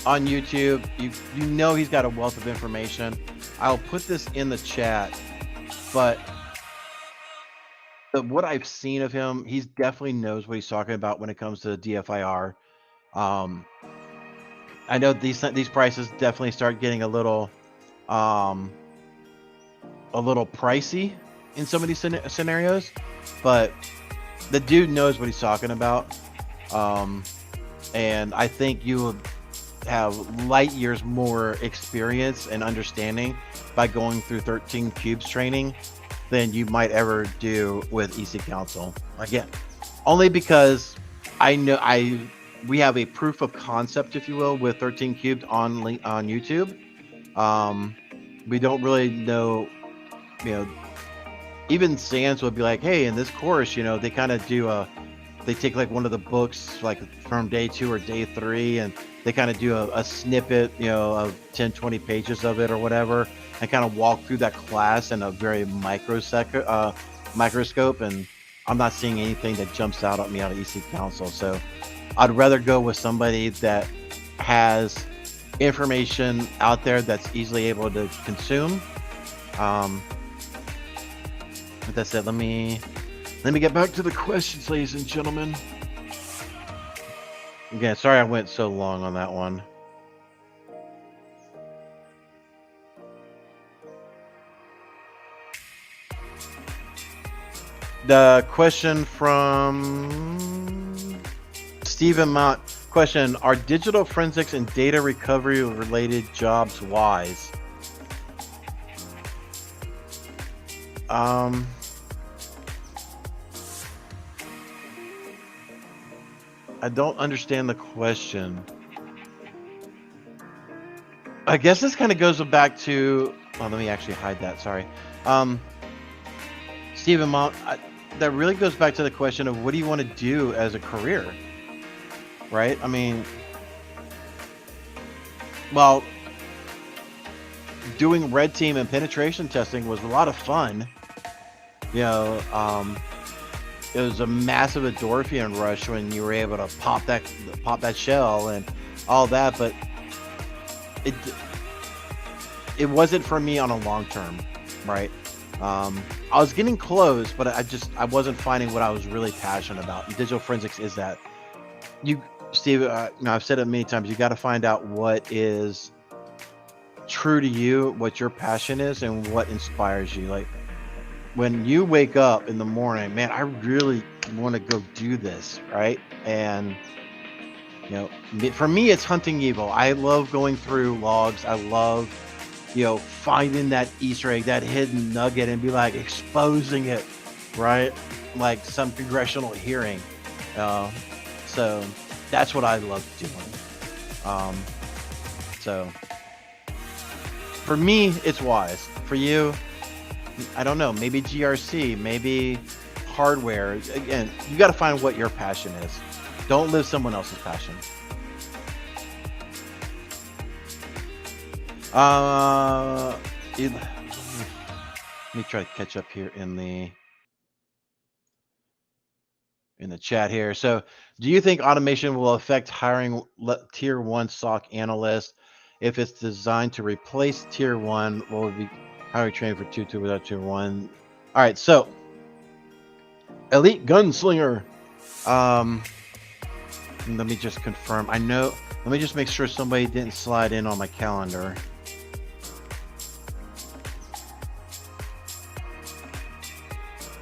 YouTube, you know he's got a wealth of information. I'll put this in the chat, but what I've seen of him, he definitely knows what he's talking about when it comes to DFIR. I know these prices definitely start getting a little pricey in some of these scenarios, but the dude knows what he's talking about. And I think you will have light years more experience and understanding by going through 13 Cubes training than you might ever do with EC Council. Again, only because I know we have a proof of concept, if you will, with 13 Cubed on YouTube. We don't really know, even Sands would be like, hey, in this course, they kind of do they take like one of the books like from day 2 or day 3, and they kind of do a snippet, of 10, 20 pages of it or whatever, and kind of walk through that class in a very microscope. And I'm not seeing anything that jumps out at me out of EC Council. So I'd rather go with somebody that has information out there that's easily able to consume. With that said, let me get back to the questions, ladies and gentlemen. Again, sorry I went so long on that one. The question from Stephen Mott. Question: are digital forensics and data recovery related jobs wise? I don't understand the question. I guess this kind of goes back to. Oh, let me actually hide that. Sorry. Stephen Mount, that really goes back to the question of what do you want to do as a career, right? I mean, well, doing red team and penetration testing was a lot of fun. It was a massive endorphin rush when you were able to pop that shell and all that, but it wasn't for me on a long term, right? I was getting close, but I wasn't finding what I was really passionate about. And digital forensics is that. Steve, I've said it many times. You got to find out what is true to you, what your passion is, and what inspires you. Like when you wake up in the morning, man, I really want to go do this, right? And for me, it's hunting evil. I love going through logs. I love finding that Easter egg, that hidden nugget, and be like exposing it, right? Like some congressional hearing. So that's what I love doing. So For me, it's wise. For you, I don't know, maybe GRC, maybe hardware. Again, you got to find what your passion is. Don't live someone else's passion. Let me try to catch up here in the chat here. So, do you think automation will affect hiring tier 1 SOC analysts if it's designed to replace tier 1? Will it be hiring training for tier 2 without tier 1? All right, so elite gunslinger. Let me just confirm. I know. Let me just make sure somebody didn't slide in on my calendar.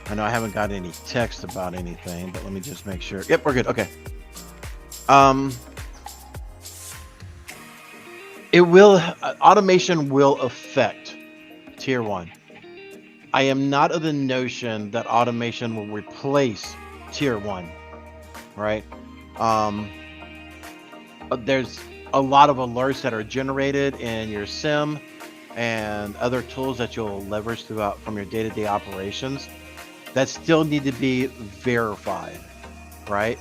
I know I haven't got any text about anything, but let me just make sure. Yep, we're good. Okay. Automation will affect tier 1. I am not of the notion that automation will replace tier 1, right? There's a lot of alerts that are generated in your SIM and other tools that you'll leverage throughout from your day-to-day operations that still need to be verified, right?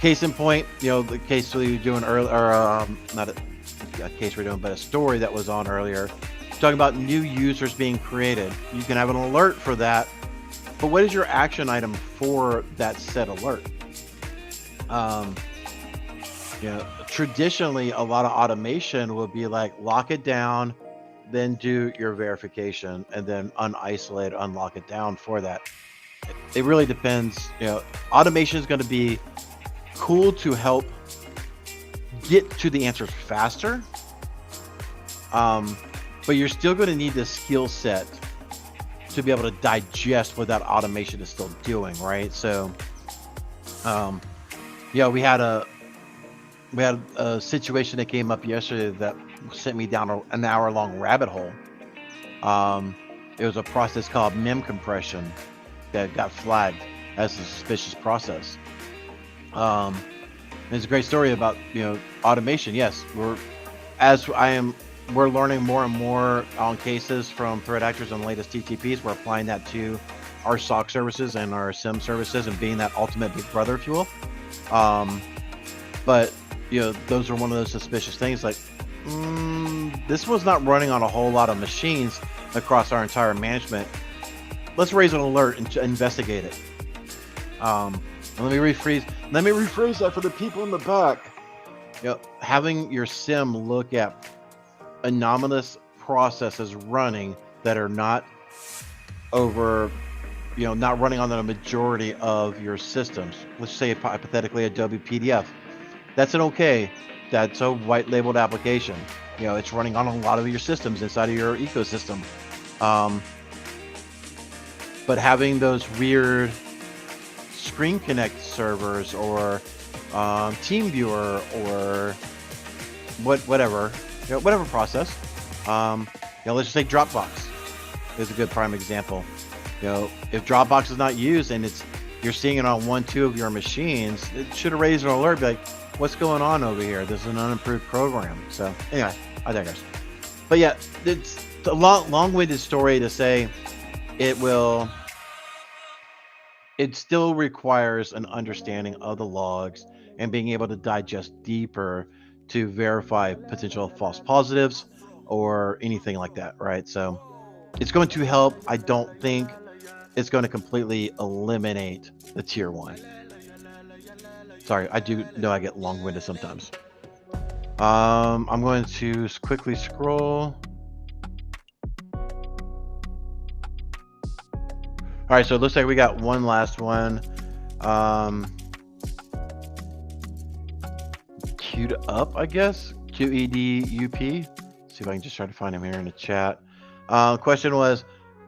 Case in point, the case we were doing earlier, or not a case we're doing, but a story that was on earlier, talking about new users being created. You can have an alert for that, but what is your action item for that said alert? Traditionally, a lot of automation will be like lock it down, then do your verification, and then unisolate, unlock it down for that. It really depends. Automation is going to be cool to help get to the answers faster, but you're still going to need the skill set to be able to digest what that automation is still doing, right? So, we had a situation that came up yesterday that sent me down an hour-long rabbit hole. It was a process called mem compression that got flagged as a suspicious process. It's a great story about automation. Yes, we're learning more and more on cases from threat actors on the latest TTPs. We're applying that to our SOC services and our SIM services and being that ultimate big brother, if you will. But those are one of those suspicious things. Like, this was not running on a whole lot of machines across our entire management. Let's raise an alert and investigate it. And let me rephrase that for the people in the back. Having your SIM look at anomalous processes running that are not not running on the majority of your systems. Let's say hypothetically Adobe PDF. That's that's a white labeled application. It's running on a lot of your systems inside of your ecosystem. But having those weird Screen Connect servers or TeamViewer or whatever process. Let's just say Dropbox is a good prime example. If Dropbox is not used and you're seeing it on 1-2 of your machines, it should have raised an alert, be like, what's going on over here? This is an unimproved program. So anyway, I digress. But yeah, it's a long-winded story to say it still requires an understanding of the logs and being able to digest deeper to verify potential false positives or anything like that, right? So it's going to help. I don't think it's going to completely eliminate the tier 1. Sorry, I do know I get long-winded sometimes. I'm going to quickly scroll. All right, so it looks like we got one last one. Queued up, I guess. QEDUP. See if I can just try to find him here in the chat. Question was,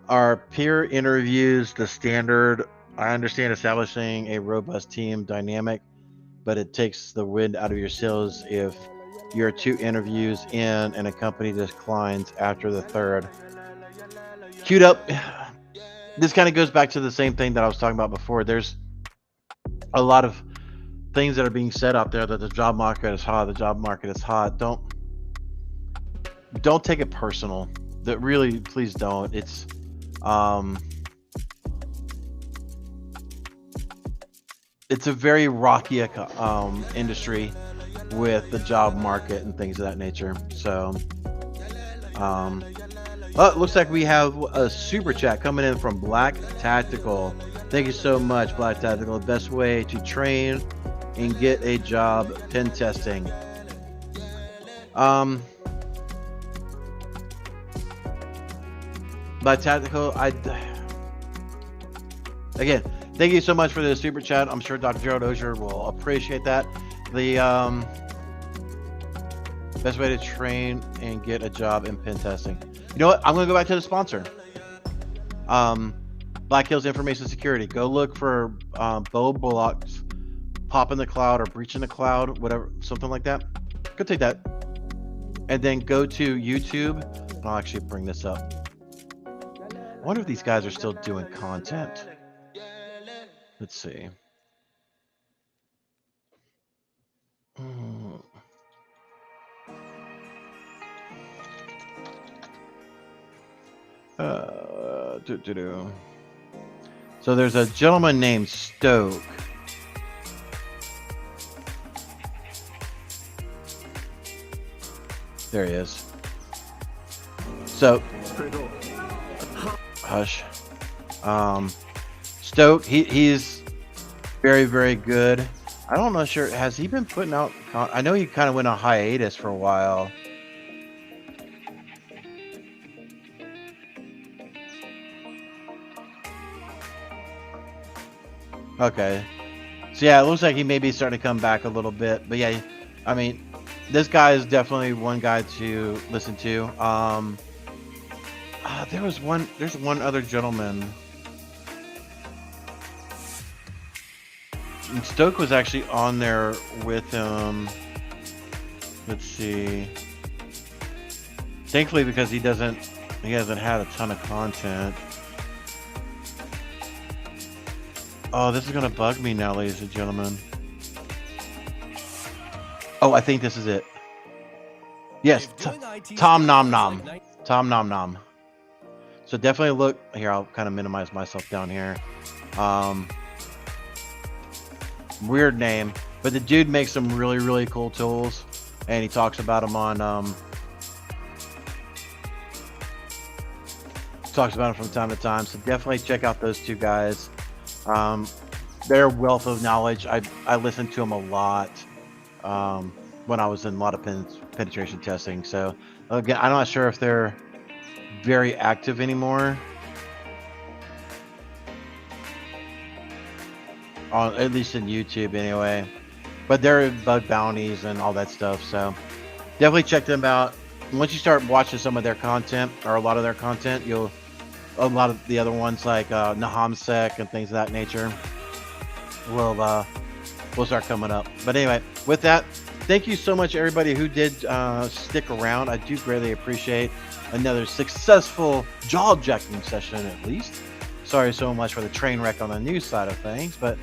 are peer interviews the standard? I understand establishing a robust team dynamic, but it takes the wind out of your sails if you're 2 interviews in and a company declines after the 3rd. Queued up. This kind of goes back to the same thing that I was talking about before. There's a lot of things that are being said out there that the job market is hot. The job market is hot. don't take it personal. That really, please don't. It's a very rocky industry with the job market and things of that nature. So well, it looks like we have a super chat coming in from Black Tactical. Thank you so much, Black Tactical. The best way to train and get a job, pen testing. Black Tactical, again, thank you so much for the super chat. I'm sure Dr. Gerald Ozier will appreciate that. The best way to train and get a job in pen testing. You know what? I'm going to go back to the sponsor. Black Hills Information Security. Go look for Bo Bullock's Pop in the Cloud or Breach in the Cloud, whatever, something like that. Go take that. And then go to YouTube. I'll actually bring this up. I wonder if these guys are still doing content. Let's see. So there's a gentleman named Stoke. There he is. So, hush. Stoke, he's very, very good. I don't know, sure, has he been putting out I know he kind of went on hiatus for a while. Okay. So yeah, it looks like he may be starting to come back a little bit. But yeah, I mean, this guy is definitely one guy to listen to. There's one other gentleman. And Stoke was actually on there with him. Let's see. Thankfully, because he hasn't had a ton of content. Oh, this is gonna bug me now, ladies and gentlemen. Oh, I think this is it. Yes, Tom Nom Nom. Tom Nom Nom. So definitely look here. I'll kind of minimize myself down here. Weird name, but the dude makes some really, really cool tools, and he talks about them on talks about them from time to time. So definitely check out those two guys. Their wealth of knowledge. I listened to them a lot when I was in a lot of penetration testing. So again, I'm not sure if they're very active anymore, at least in YouTube anyway. But they're bug bounties and all that stuff. So definitely check them out. Once you start watching some of their content, or a lot of their content, a lot of the other ones like Nahamsec and things of that nature will start coming up. But anyway, with that, thank you so much everybody who did stick around. I do greatly appreciate another successful jaw-jacking session, at least. Sorry so much for the train wreck on the news side of things, but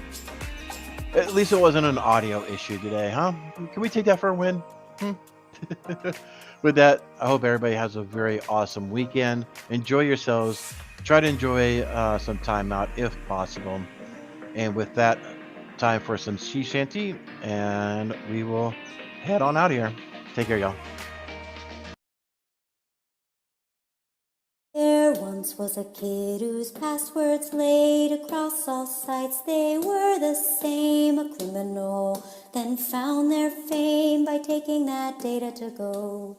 at least it wasn't an audio issue today, huh? Can we take that for a win? With that, I hope everybody has a very awesome weekend. Enjoy yourselves. Try to enjoy some time out if possible. And with that, time for some sea shanty, and we will head on out of here. Take care, y'all. There once was a kid whose passwords laid across all sites. They were the same, a criminal, then found their fame by taking that data to go.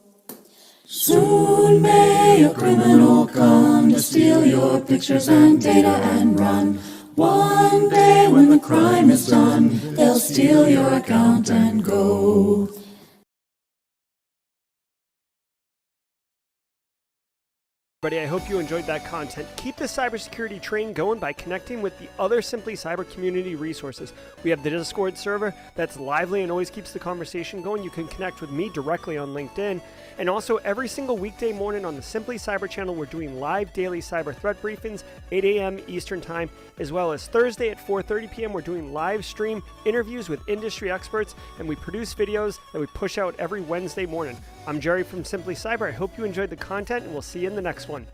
Soon may a criminal come to steal your pictures and data and run. One day when the crime is done, they'll steal your account and go. Everybody, I hope you enjoyed that content. Keep the cybersecurity train going by connecting with the other Simply Cyber community resources. We have the Discord server that's lively and always keeps the conversation going. You can connect with me directly on LinkedIn. And also every single weekday morning on the Simply Cyber channel, we're doing live daily cyber threat briefings, 8 a.m. Eastern time, as well as Thursday at 4:30 p.m. We're doing live stream interviews with industry experts, and we produce videos that we push out every Wednesday morning. I'm Jerry from Simply Cyber. I hope you enjoyed the content, and we'll see you in the next one.